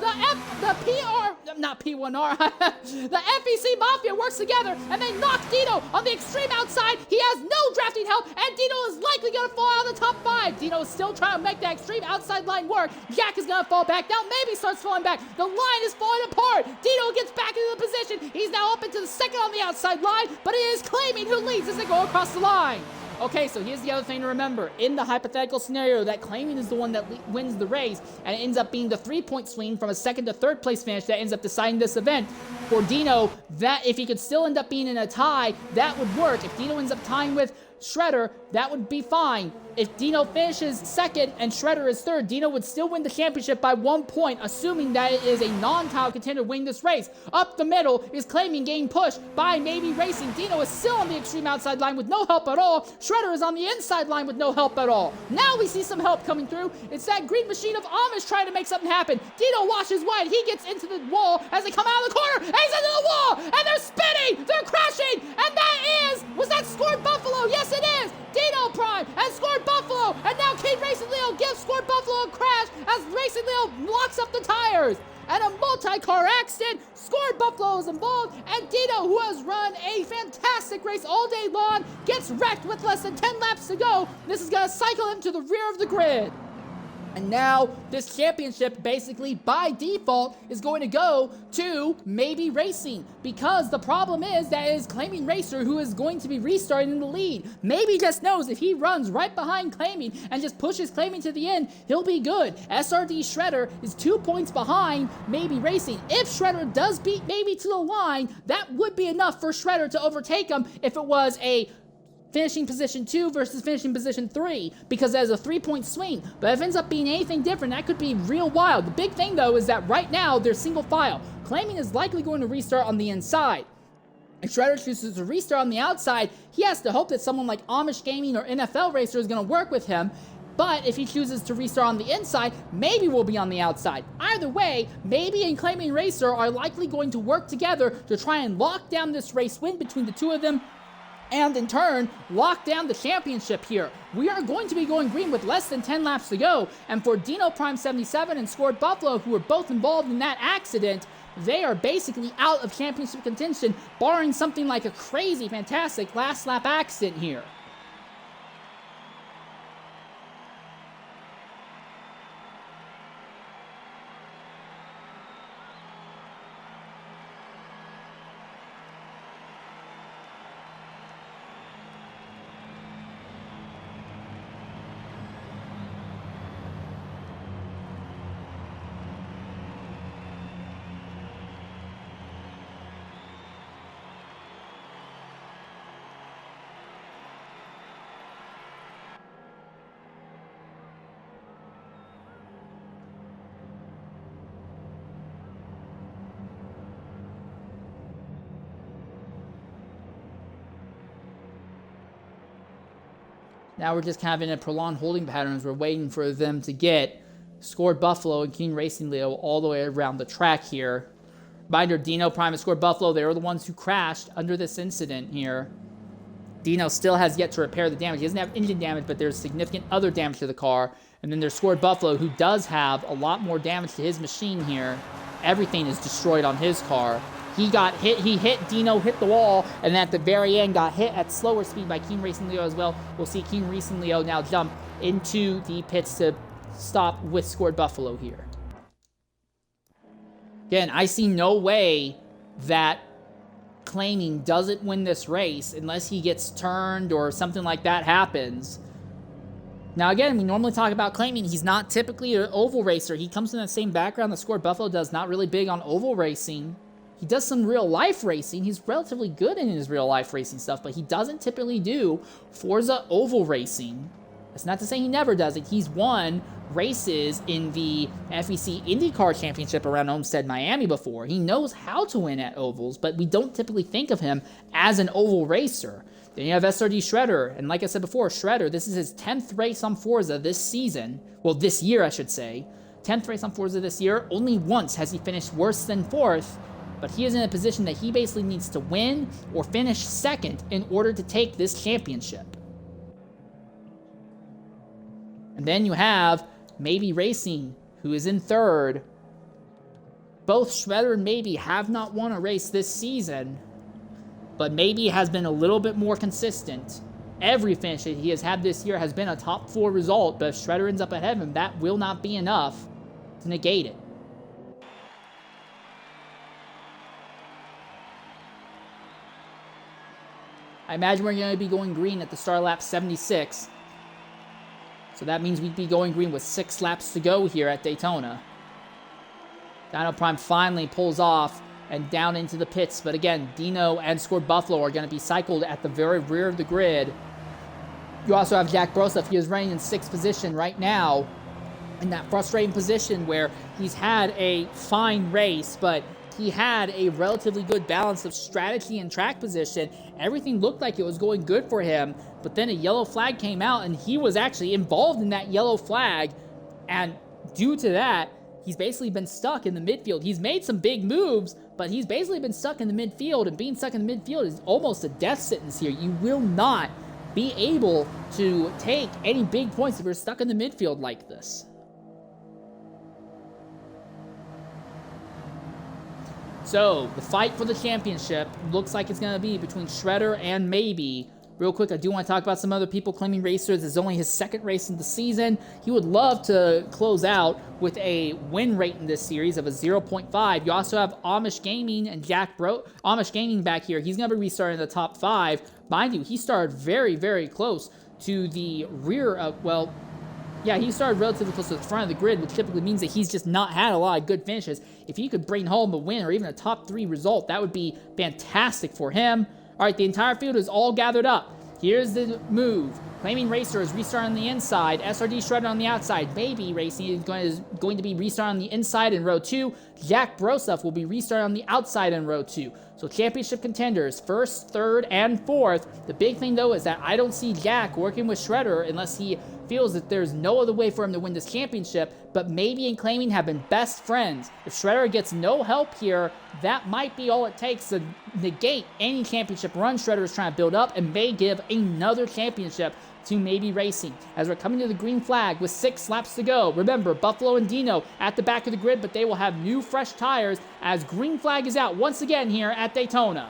not P1R, the FEC Mafia works together and they knock Dino on the extreme outside. He has no drafting help and Dino is likely going to fall out of the top 5. Dino is still trying to make that extreme outside line work. Jack is going to fall back. Now Maybe starts falling back. The line is falling apart. Dino gets back into the position. He's now up into the second on the outside line, but it is Claiming who leads as they go across the line. Okay, so here's the other thing to remember. In the hypothetical scenario that Claiming is the one that wins the race, and it ends up being the 3-point swing from a 2nd to 3rd place finish that ends up deciding this event, for Dino, that if he could still end up being in a tie, that would work. If Dino ends up tying with Shredder, that would be fine. If Dino finishes 2nd and Shredder is 3rd, Dino would still win the championship by 1 point, assuming that it is a non-title contender winning this race. Up the middle is Claiming getting pushed by Maybe Racing. Dino is still on the extreme outside line with no help at all. Shredder is on the inside line with no help at all. Now we see some help coming through. It's that green machine of Amish trying to make something happen. Dino washes wide. He gets into the wall as they come out of the corner. And he's into the wall. And they're spinning. They're crashing. And was that Scored Buffalo? Yes, it is. Dino Prime and Scored Buffalo. And now King Racing Leo gives Scored Buffalo a crash as Racing Leo locks up the tires. And a multi-car accident. Scored Buffalo is involved. And Dino, who has run a fantastic race all day long, gets wrecked with less than 10 laps to go. This is going to cycle him to the rear of the grid. And now this championship basically by default is going to go to Maybe Racing, because the problem is that it is Claiming Racer who is going to be restarting in the lead. Maybe just knows if he runs right behind Claiming and just pushes Claiming to the end, he'll be good. SRD Shredder is 2 points behind Maybe Racing. If Shredder does beat Maybe to the line, that would be enough for Shredder to overtake him if it was a finishing position 2 versus finishing position 3, because there's a 3-point swing. But if it ends up being anything different, that could be real wild. The big thing though is that right now they're single file. Claiming is likely going to restart on the inside. If Shredder chooses to restart on the outside, he has to hope that someone like Amish Gaming or NFL Racer is going to work with him. But if he chooses to restart on the inside, Maybe will be on the outside. Either way, Maybe and Claiming Racer are likely going to work together to try and lock down this race win between the two of them, and in turn, lock down the championship here. We are going to be going green with less than 10 laps to go, and for Dino Prime 77 and Scored Buffalo, who were both involved in that accident, they are basically out of championship contention, barring something like a crazy, fantastic last lap accident here. Now we're just kind of in a prolonged holding pattern as we're waiting for them to get Scored Buffalo and King Racing Leo all the way around the track here. Reminder, Dino Prime and Scored Buffalo, they were the ones who crashed under this incident here. Dino still has yet to repair the damage. He doesn't have engine damage, but there's significant other damage to the car. And then there's Scored Buffalo, who does have a lot more damage to his machine here. Everything is destroyed on his car. He got hit, Dino hit the wall, and at the very end got hit at slower speed by King Racing Leo as well. We'll see King Racing Leo now jump into the pits to stop with Scored Buffalo here. Again, I see no way that Claiming doesn't win this race unless he gets turned or something like that happens. Now again, we normally talk about Claiming. He's not typically an oval racer. He comes from the same background that Scored Buffalo does, not really big on oval racing. He does some real-life racing. He's relatively good in his real-life racing stuff, but he doesn't typically do Forza oval racing. That's not to say he never does it. He's won races in the FEC IndyCar Championship around Homestead, Miami before. He knows how to win at ovals, but we don't typically think of him as an oval racer. Then you have SRD Shredder, and like I said before, Shredder, this is his 10th race on Forza this season. Well, this year, I should say. 10th race on Forza this year. Only once has he finished worse than 4th. But he is in a position that he basically needs to win or finish 2nd in order to take this championship. And then you have Maybe Racing, who is in 3rd. Both Shredder and Maybe have not won a race this season, but Maybe has been a little bit more consistent. Every finish that he has had this year has been a top 4 result, but if Shredder ends up ahead of him, that will not be enough to negate it. I imagine we're going to be going green at the start of lap 76. So that means we'd be going green with 6 laps to go here at Daytona. Dino Prime finally pulls off and down into the pits. But again, Dino and Scored Buffalo are going to be cycled at the very rear of the grid. You also have Jack Broseph. He is running in 6th position right now. In that frustrating position where he's had a fine race, but he had a relatively good balance of strategy and track position. Everything looked like it was going good for him, but then a yellow flag came out, and he was actually involved in that yellow flag, and due to that, he's basically been stuck in the midfield. He's made some big moves, but he's basically been stuck in the midfield, and being stuck in the midfield is almost a death sentence here. You will not be able to take any big points if you're stuck in the midfield like this. So, the fight for the championship looks like it's going to be between Shredder and Maybe Real quick, I do want to talk about some other people claiming racers. This is only his second race in the season. He would love to close out with a win rate in this series of a 0.5. You also have Amish Gaming and Amish Gaming back here. He's going to be restarting in the top 5. Mind you, he started very, very close to the rear of, well, yeah, he started relatively close to the front of the grid, which typically means that he's just not had a lot of good finishes. If he could bring home a win or even a top 3 result, that would be fantastic for him. All right, the entire field is all gathered up. Here's the move. Claiming Racer is restarting on the inside. SRD Shredder on the outside. Baby Racing is going to be restarting on the inside in row 2. Jack Broseph will be restarting on the outside in row 2. So championship contenders, 1st, 3rd, and 4th. The big thing, though, is that I don't see Jack working with Shredder unless he feels that there's no other way for him to win this championship, but maybe and Claiming have been best friends. If Shredder gets no help here, that might be all it takes to negate any championship run Shredder is trying to build up and may give another championship to Maybe Racing. As we're coming to the green flag with 6 laps to go. Remember, Buffalo and Dino at the back of the grid, but they will have new fresh tires as green flag is out once again here at Daytona.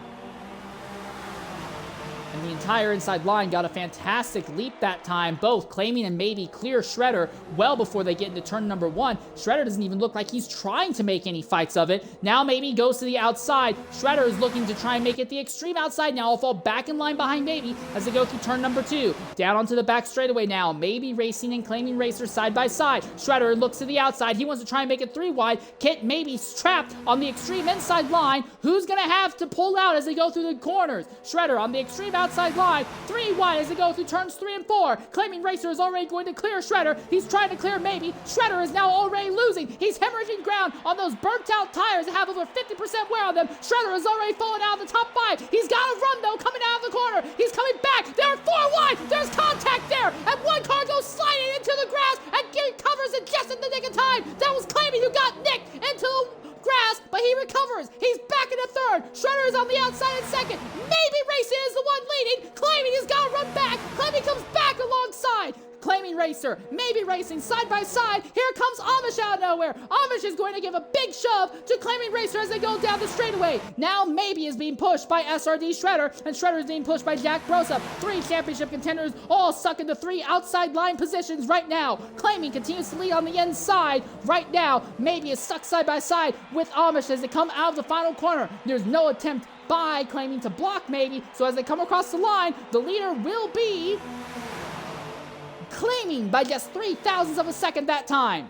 And the entire inside line got a fantastic leap that time. Both Claiming and Maybe clear Shredder well before they get into turn number 1. Shredder doesn't even look like he's trying to make any fights of it. Now Maybe goes to the outside. Shredder is looking to try and make it the extreme outside. Now I'll fall back in line behind Maybe as they go through turn number 2. Down onto the back straightaway now. Maybe Racing and Claiming Racer side by side. Shredder looks to the outside. He wants to try and make it 3 wide. Kit Maybe's trapped on the extreme inside line. Who's going to have to pull out as they go through the corners? Shredder on the extreme outside line, 3 wide as they go through turns 3 and 4. Claiming Racer is already going to clear Shredder. He's trying to clear Maybe. Shredder is now already losing. He's hemorrhaging ground on those burnt out tires that have over 50% wear on them. Shredder is already falling out of the top 5. He's got to run though, coming out of the corner. He's coming back. There are 4 wide. There's contact there. And one car goes sliding into the grass and covers it just in the nick of time. That was Claiming who got nicked into the grass, but he recovers. He's back in the 3rd. Shredder is on the outside in 2nd. Maybe Racing is the one leading. Claiming he's got to run back. Claiming comes back alongside. Claiming Racer, Maybe Racing side by side. Here comes Amish out of nowhere. Amish is going to give a big shove to Claiming Racer as they go down the straightaway. Now Maybe is being pushed by SRD Shredder, and Shredder is being pushed by Jack Broseph. 3 championship contenders all stuck into 3 outside line positions right now. Claiming continues to lead on the inside right now. Maybe is stuck side by side with Amish as they come out of the final corner. There's no attempt by Claiming to block Maybe, so as they come across the line, the leader will be Claiming by just 0.03 of a second that time.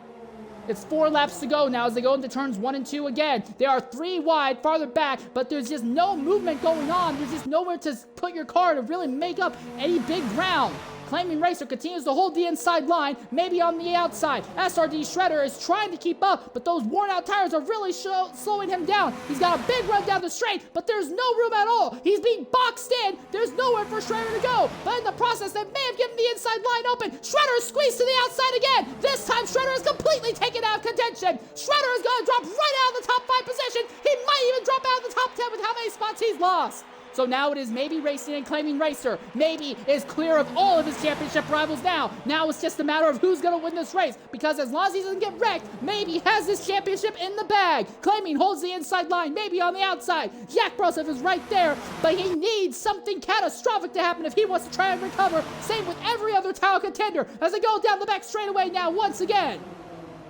It's 4 laps to go now as they go into turns 1 and 2 again. They are 3 wide farther back, but there's just no movement going on. There's just nowhere to put your car to really make up any big ground. Claiming Racer continues to hold the inside line, Maybe on the outside. SRD Shredder is trying to keep up, but those worn out tires are really slowing him down. He's got a big run down the straight, but there's no room at all. He's being boxed in. There's nowhere for Shredder to go. But in the process, they may have given the inside line open. Shredder is squeezed to the outside again. This time, Shredder is completely taken out of contention. Shredder is going to drop right out of the top 5 position. He might even drop out of the top 10 with how many spots he's lost. So now it is Maybe Racing and Claiming Racer. Maybe is clear of all of his championship rivals now. Now it's just a matter of who's going to win this race. Because as long as he doesn't get wrecked, Maybe has this championship in the bag. Claiming holds the inside line, Maybe on the outside. Jack Broseph is right there, but he needs something catastrophic to happen if he wants to try and recover. Same with every other title contender as they go down the back straightaway now once again.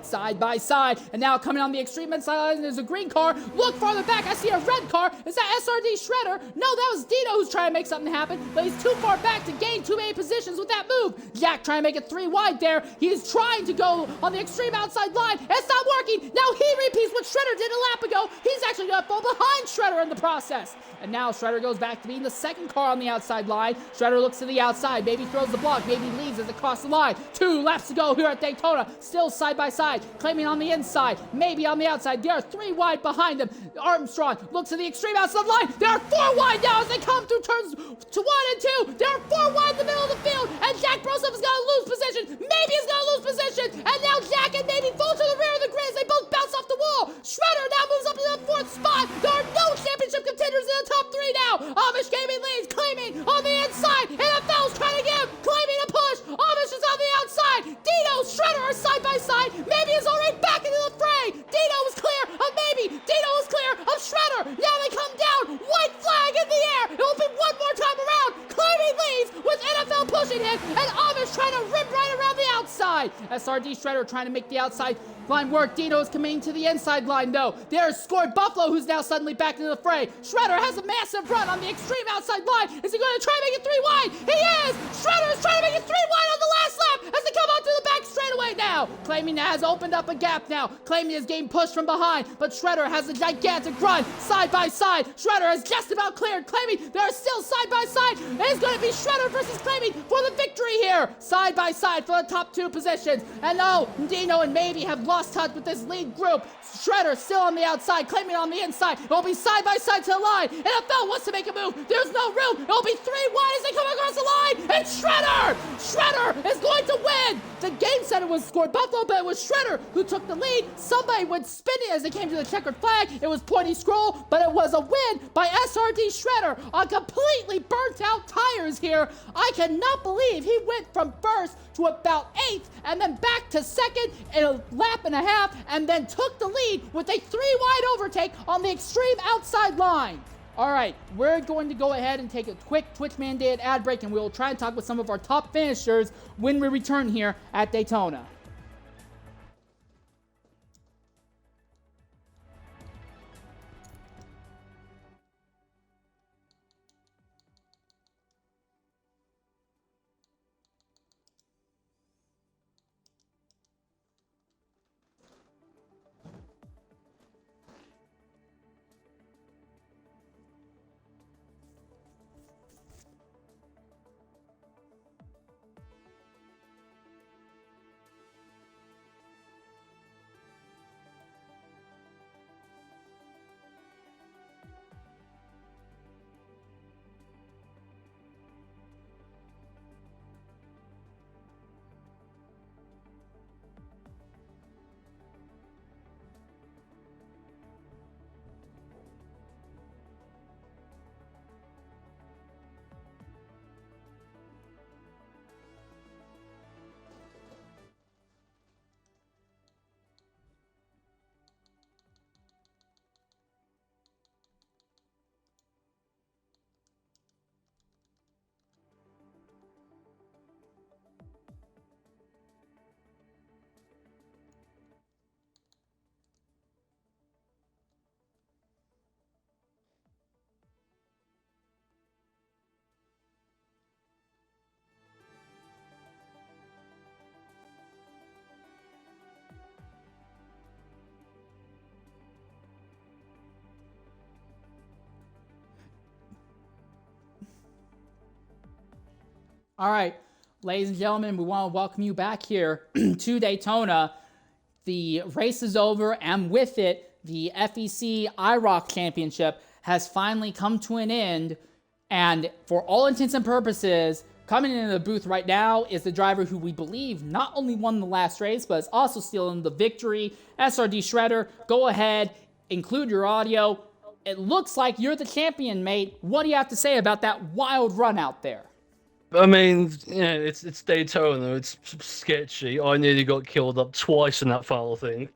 Side by side, and now coming on the extreme inside line, there's a green car. Look farther back, I see a red car. Is that SRD Shredder? No, that was Dino who's trying to make something happen, but he's too far back to gain too many positions with that move. Jack trying to make it 3 wide there. He is trying to go on the extreme outside line. It's not working. Now he repeats what Shredder did a lap ago. He's actually going to fall behind Shredder in the process. And now Shredder goes back to being the 2nd car on the outside line. Shredder looks to the outside. Maybe throws the block. Maybe leads as it crosses the line. 2 laps to go here at Daytona. Still side by side. Claiming on the inside. Maybe on the outside. There are 3 wide behind them. Armstrong looks to the extreme outside line. There are 4 wide now as they come through turns 1 and 2. There are 4 wide in the middle of the field. And Jack Broseph is going to lose position. Maybe he's going to lose position. And now Jack and Maybe fall to the rear of the grid as they both bounce off the wall. Shredder now moves up to the 4th spot. There are no championship contenders in the top 3 now. Amish Gaming leads. Claiming on the inside. NFL's trying to give. Claiming a push. Amish is on the outside. Dino, Shredder are side by side. Maybe is already back into the fray. Dino is clear of Maybe. Dino is clear of Shredder. Now they come down. White flag in the air. It will be one more time around. Claiming leads. SRD Shredder trying to make the outside line work. Dino is committing to the inside line, though. There's scored Buffalo, who's now suddenly back into the fray. Shredder has a massive run on the extreme outside line. Is he going to try to make it 3 wide? He is! Shredder is trying to make it 3 wide on the last lap as they come onto the back straightaway now. Claiming has opened up a gap now. Claiming is getting pushed from behind, but Shredder has a gigantic run side by side. Shredder has just about cleared. Claiming they're still side by side. It is going to be Shredder versus Claiming for the victory here. Side by side for the top 2 positions. And no, Dino and Maybe have lost touch with this lead group. Shredder still on the outside, Claiming on the inside. It'll be side by side to the line. NFL wants to make a move. There's no room. It'll be 3 wide as they come across the line. And Shredder! Shredder is going to win. The game center was scored Buffalo, but it was Shredder who took the lead. Somebody would spin it as they came to the checkered flag. It was pointy scroll, but it was a win by SRD Shredder on completely burnt out tires here. I cannot believe he went from first to about 8th and then back to 2nd in a lap and a half and then took the lead with a 3 wide overtake on the extreme outside line. All right, we're going to go ahead and take a quick Twitch-mandated ad break, and we'll try and talk with some of our top finishers when we return here at Daytona. All right, ladies and gentlemen, we want to welcome you back here to Daytona. The race is over, and with it, the FEC IROC Championship has finally come to an end. And for all intents and purposes, coming into the booth right now is the driver who we believe not only won the last race, but is also stealing the victory. SRD Shredder, go ahead, include your audio. It looks like you're the champion, mate. What do you have to say about that wild run out there? I mean, yeah, it's Daytona. It's sketchy. I nearly got killed up twice in that final thing,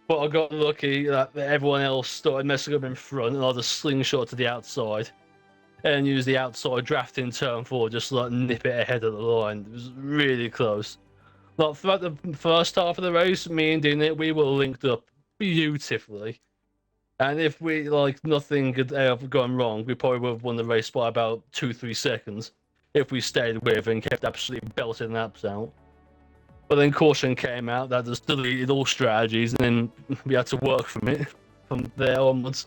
but I got lucky that everyone else started messing up in front, and I just slingshot to the outside and used the outside draft in turn 4 just to like nip it ahead of the line. It was really close. Like throughout the first half of the race, me and Dinit, we were linked up beautifully. And if we nothing had ever gone wrong, we probably would have won the race by about 2-3 seconds. If we stayed with and kept absolutely belting laps out. But then caution came out, that just deleted all strategies, and then we had to work from it from there onwards.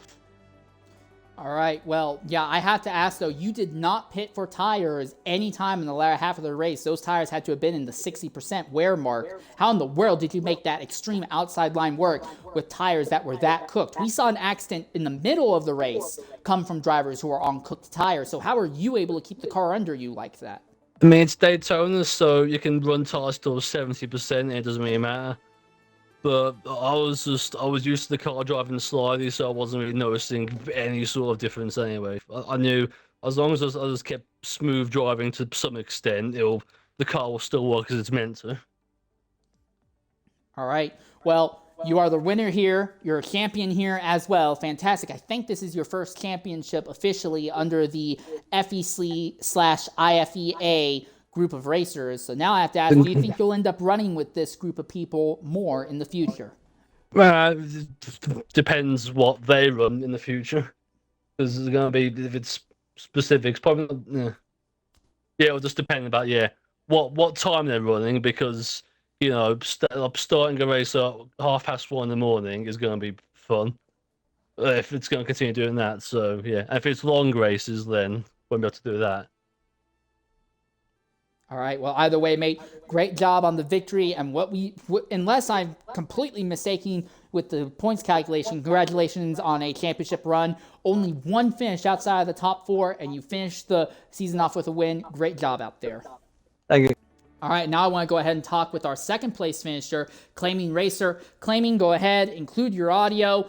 All right, well, yeah, I have to ask, though, you did not pit for tires any time in the latter half of the race. Those tires had to have been in the 60% wear mark. How in the world did you make that extreme outside line work with tires that were that cooked? We saw an accident in the middle of the race come from drivers who are on cooked tires. So how are you able to keep the car under you like that? I mean, it's Daytona, so you can run tires till 70%, it doesn't really matter. But I was used to the car driving slightly, so I wasn't really noticing any sort of difference anyway. I knew as long as I just kept smooth driving to some extent, the car will still work as it's meant to. All right. Well, you are the winner here. You're a champion here as well. Fantastic. I think this is your first championship officially under the FEC/IFEA group of racers. So now I have to ask, do you think you'll end up running with this group of people more in the future? Depends what they run in the future. Because there's going to be, if it's specifics, probably not, yeah, it'll just depend about, what time they're running, because, starting a race at 1:30 in the morning is going to be fun. If it's going to continue doing that. So, yeah. If it's long races, then won't be able to do that. All right. Well, either way, mate, great job on the victory. And unless I'm completely mistaken with the points calculation, congratulations on a championship run. Only one finish outside of the top 4, and you finished the season off with a win. Great job out there. Thank you. All right, now I want to go ahead and talk with our second place finisher, Claiming Racer. Claiming, go ahead, include your audio.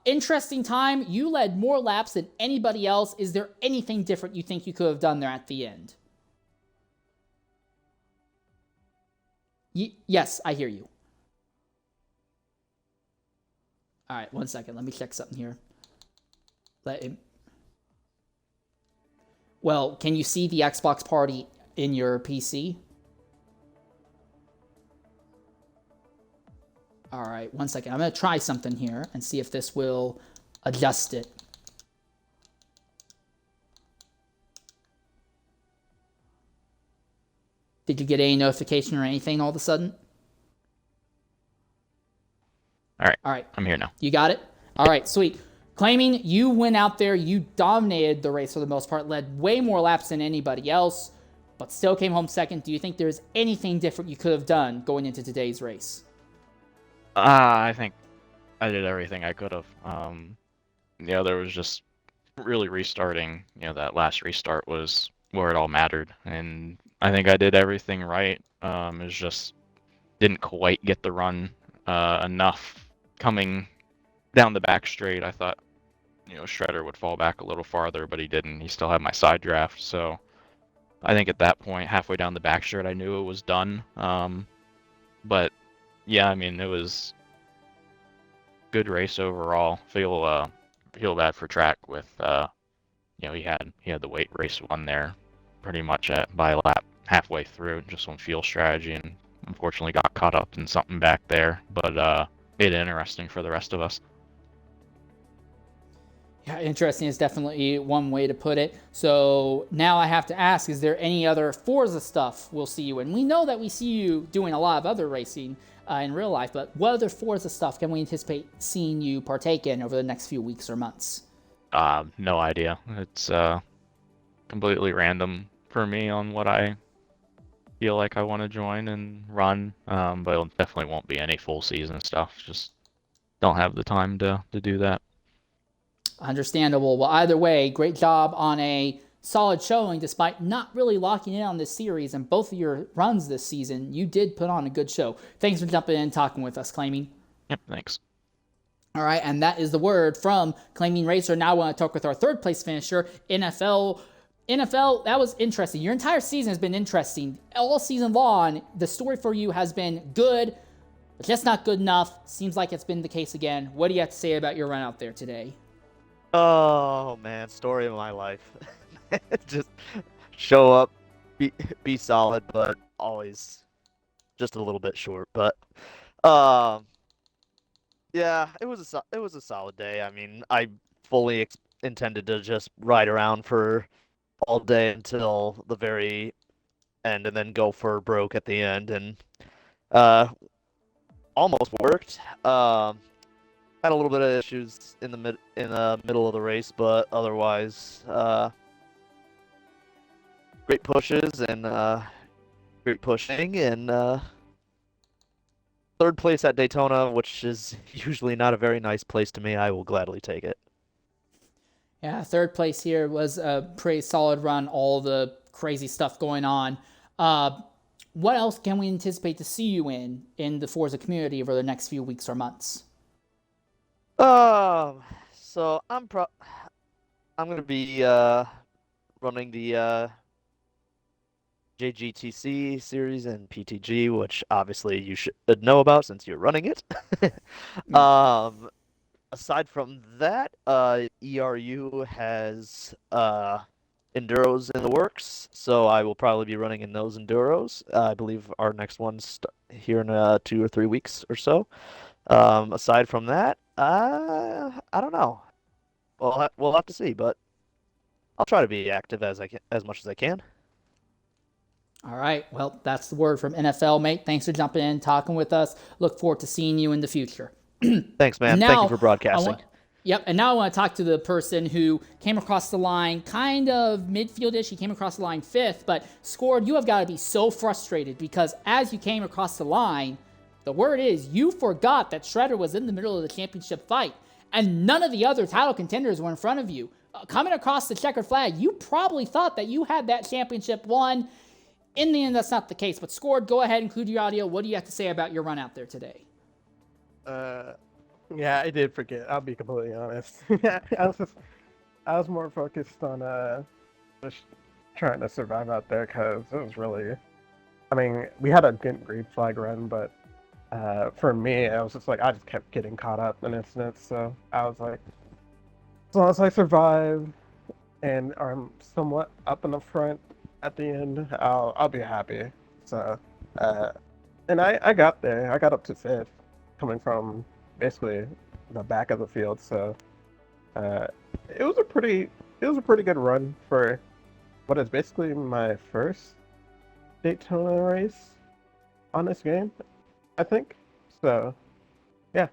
Interesting time. You led more laps than anybody else. Is there anything different you think you could have done there at the end? Yes, I hear you. All right, 1 second. Let me check something here. Well, can you see the Xbox party in your PC? All right, 1 second. I'm going to try something here and see if this will adjust it. Did you get any notification or anything all of a sudden? All right. All right. I'm here now. You got it? All right, sweet. Claiming, you went out there, you dominated the race for the most part, led way more laps than anybody else, but still came home second. Do you think there's anything different you could have done going into today's race? I think I did everything I could have. There was just really restarting. That last restart was where it all mattered, and I think I did everything right. It just didn't quite get the run enough coming down the back straight. I thought, Shredder would fall back a little farther, but he didn't. He still had my side draft, so I think at that point, halfway down the back straight, I knew it was done. But yeah, it was good race overall. Feel bad for Track with he had the weight race one there pretty much by lap halfway through, just on field strategy, and unfortunately got caught up in something back there, but made it interesting for the rest of us. Yeah, interesting is definitely one way to put it. So now I have to ask, is there any other Forza stuff we'll see you in? We know that we see you doing a lot of other racing in real life, but what other Forza stuff can we anticipate seeing you partake in over the next few weeks or months? No idea. It's completely random for me on what I feel like I want to join and run, but it definitely won't be any full season stuff. Just don't have the time to do that. Understandable. Well, either way, great job on a solid showing despite not really locking in on this series and both of your runs this season. You did put on a good show. Thanks for jumping in and talking with us, Claiming. Yep, thanks. All right, and that is the word from Claiming Racer. Now I want to talk with our third place finisher, NFL. NFL, that was interesting. Your entire season has been interesting. All season long, the story for you has been good, but just not good enough. Seems like it's been the case again. What do you have to say about your run out there today? Oh man, story of my life. Just show up, be solid, but always just a little bit short. But yeah, it was a solid day. I fully intended to just ride around for all day until the very end, and then go for broke at the end, and almost worked. Had a little bit of issues in the middle of the race, but otherwise, great pushes and great pushing, and third place at Daytona, which is usually not a very nice place to me. I will gladly take it. Yeah, third place here was a pretty solid run. All the crazy stuff going on. What else can we anticipate to see you in the Forza community over the next few weeks or months? So I'm gonna be running the JGTC series and PTG, which obviously you should know about since you're running it. Aside from that, ERU has enduros in the works, so I will probably be running in those enduros. I believe our next one's here in 2 or 3 weeks or so. Aside from that, I don't know. We'll have to see, but I'll try to be active as much as I can. All right. Well, that's the word from NFL, mate. Thanks for jumping in, talking with us. Look forward to seeing you in the future. Thanks, man. And Thank you now for broadcasting. And now I want to talk to the person who came across the line kind of midfieldish. He came across the line fifth, but Scored, you have got to be so frustrated because as you came across the line, the word is you forgot that Shredder was in the middle of the championship fight, and none of the other title contenders were in front of you. Coming across the checkered flag, you probably thought that you had that championship won. In the end, that's not the case. But Scored, go ahead, include your audio. What do you have to say about your run out there today? Yeah, I did forget. I'll be completely honest. I was more focused on just trying to survive out there because it was really. I mean, we had a good green flag run, but for me, I was just like I just kept getting caught up in incidents. So I was like, as long as I survive and I'm somewhat up in the front at the end, I'll be happy. So, and I got there. I got up to fifth, coming from basically the back of the field. So, it was a pretty good run for what is basically my first Daytona race on this game, I think. So, yeah.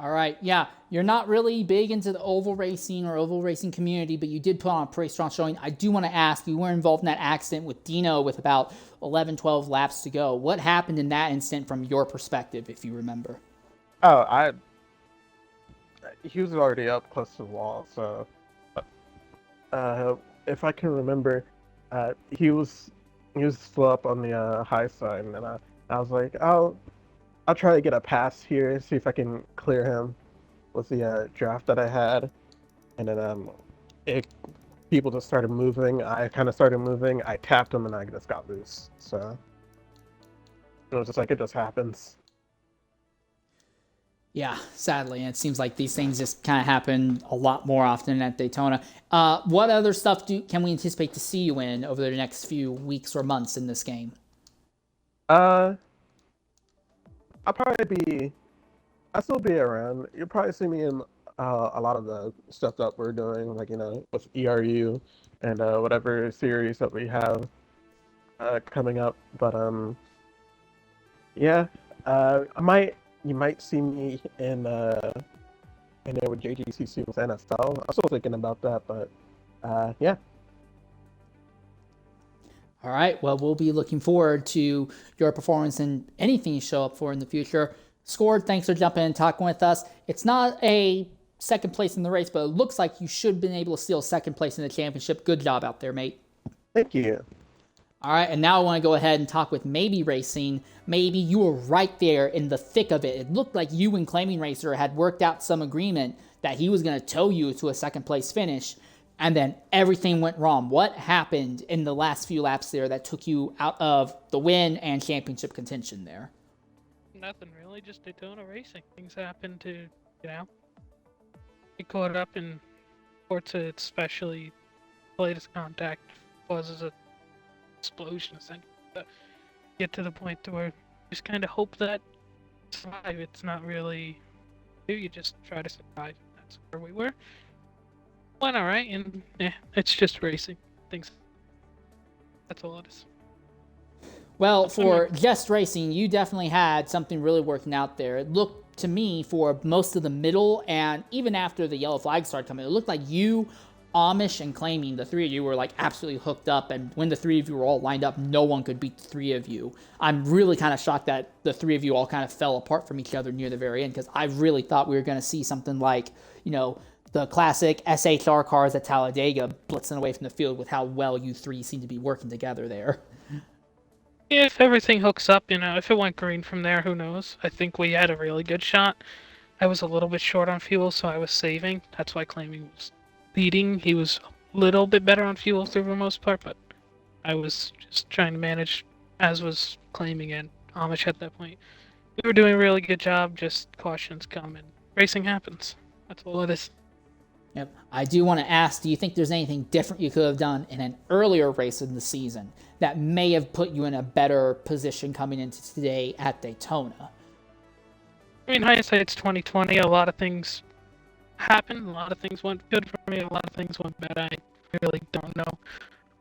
All right, yeah, you're not really big into the oval racing or oval racing community, but you did put on a pretty strong showing. I do want to ask, you were involved in that accident with Dino with about 11, 12 laps to go. What happened in that incident from your perspective, if you remember? Oh, he was already up close to the wall, so if I can remember, he was still up on the high side, and I was like, I'll try to get a pass here, see if I can clear him with the draft that I had, and then people just started moving. I kind of started moving. I tapped him, and I just got loose. So it was just like it just happens. Yeah, sadly, and it seems like these things just kind of happen a lot more often at Daytona. What other stuff can we anticipate to see you in over the next few weeks or months in this game? I'll still be around. You'll probably see me in a lot of the stuff that we're doing, like with ERU and whatever series that we have coming up. But yeah, you might see me in there with JGCC with NFL. I'm still thinking about that, but yeah. All right, well, we'll be looking forward to your performance and anything you show up for in the future. Scored, thanks for jumping in and talking with us. It's not a second place in the race, but it looks like you should have been able to steal second place in the championship. Good job out there, mate. Thank you. All right, and now I want to go ahead and talk with Maybe Racing. Maybe you were right there in the thick of it. It looked like you and Claiming Racer had worked out some agreement that he was going to tow you to a second place finish, and then everything went wrong. What happened in the last few laps there that took you out of the win and championship contention there? Nothing really, just Daytona racing. Things happen to, get caught up in sports, especially latest contact causes a explosion essentially. But get to the point to where you just kind of hope that survive. It's not really you just try to survive. That's where we were. Went all right, and it's just racing. Things. That's all it is. Well, for just racing, you definitely had something really working out there. It looked to me for most of the middle and even after the yellow flag started coming, it looked like you, Amish, and Claiming, the three of you were like absolutely hooked up, and when the three of you were all lined up, no one could beat the three of you. I'm really kind of shocked that the three of you all kind of fell apart from each other near the very end, because I really thought we were going to see something like, the classic SHR cars at Talladega blitzing away from the field with how well you three seem to be working together there. Yeah, if everything hooks up, if it went green from there, who knows? I think we had a really good shot. I was a little bit short on fuel, so I was saving. That's why Claiming was leading. He was a little bit better on fuel through the most part, but I was just trying to manage, as was Claiming and Amish at that point. We were doing a really good job, just cautions come and racing happens. That's all it is. Yep. I do want to ask, do you think there's anything different you could have done in an earlier race in the season that may have put you in a better position coming into today at Daytona? I mean, hindsight's 2020. A lot of things happened. A lot of things went good for me. A lot of things went bad. I really don't know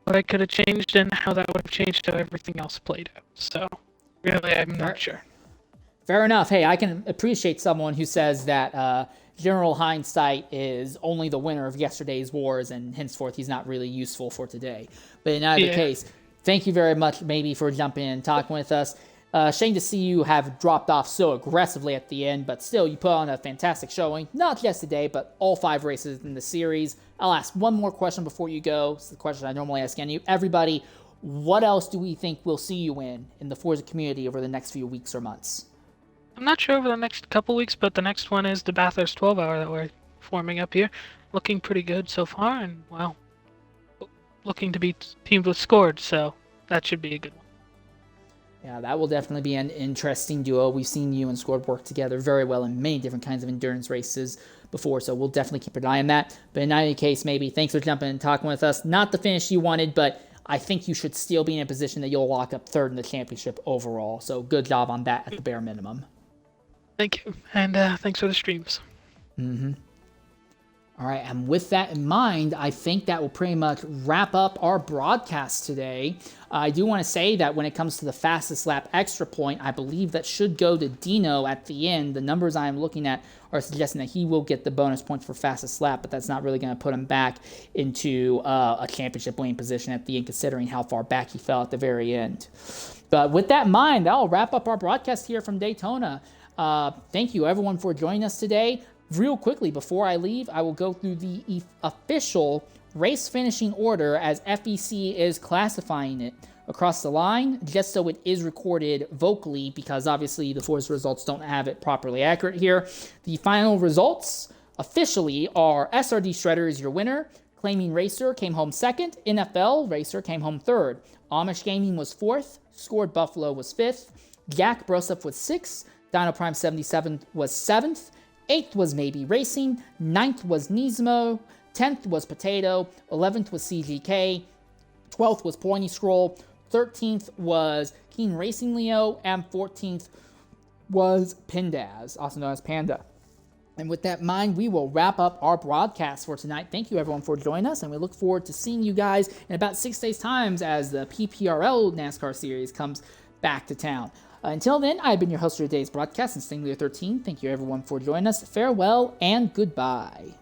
what I could have changed and how that would have changed how everything else played out. So, really, I'm not sure. Fair enough. Hey, I can appreciate someone who says that general hindsight is only the winner of yesterday's wars, and henceforth he's not really useful for today. But in either case, thank you very much, maybe, for jumping in and talking with us. Shame to see you have dropped off so aggressively at the end, but still, you put on a fantastic showing. Not just today, but all 5 races in the series. I'll ask one more question before you go. It's the question I normally ask everybody. What else do we think we'll see you in the Forza community over the next few weeks or months? I'm not sure over the next couple weeks, but the next one is the Bathurst 12 hour that we're forming up here. Looking pretty good so far, and, well, looking to beat teams with scored, so that should be a good one. Yeah, that will definitely be an interesting duo. We've seen you and Scored work together very well in many different kinds of endurance races before, so we'll definitely keep an eye on that. But in any case, maybe, thanks for jumping and talking with us. Not the finish you wanted, but I think you should still be in a position that you'll lock up 3rd in the championship overall. So good job on that at the bare minimum. Thank you, and thanks for the streams. All right, and with that in mind, I think that will pretty much wrap up our broadcast today. I do want to say that when it comes to the fastest lap extra point, I believe that should go to Dino at the end. The numbers I'm looking at are suggesting that he will get the bonus points for fastest lap, but that's not really going to put him back into a championship winning position at the end, considering how far back he fell at the very end. But with that in mind, that'll wrap up our broadcast here from Daytona. Thank you, everyone, for joining us today. Real quickly, before I leave, I will go through the official race finishing order as FEC is classifying it across the line, just so it is recorded vocally, because obviously the Forza results don't have it properly accurate here. The final results officially are SRD Shredder is your winner, Claiming Racer came home 2nd, NFL Racer came home 3rd, Amish Gaming was 4th, Scored Buffalo was 5th, Jack Broseph was 6th, Dino Prime 77 was 7th, 8th was Maybe Racing, 9th was Nismo, 10th was Potato, 11th was CGK, 12th was Pointy Scroll, 13th was Keen Racing Leo, and 14th was Pindaz, also known as Panda. And with that in mind, we will wrap up our broadcast for tonight. Thank you, everyone, for joining us, and we look forward to seeing you guys in about 6 days' time as the PPRL NASCAR Series comes back to town. Until then, I've been your host for today's broadcast, and Stingley13. Thank you, everyone, for joining us. Farewell and goodbye.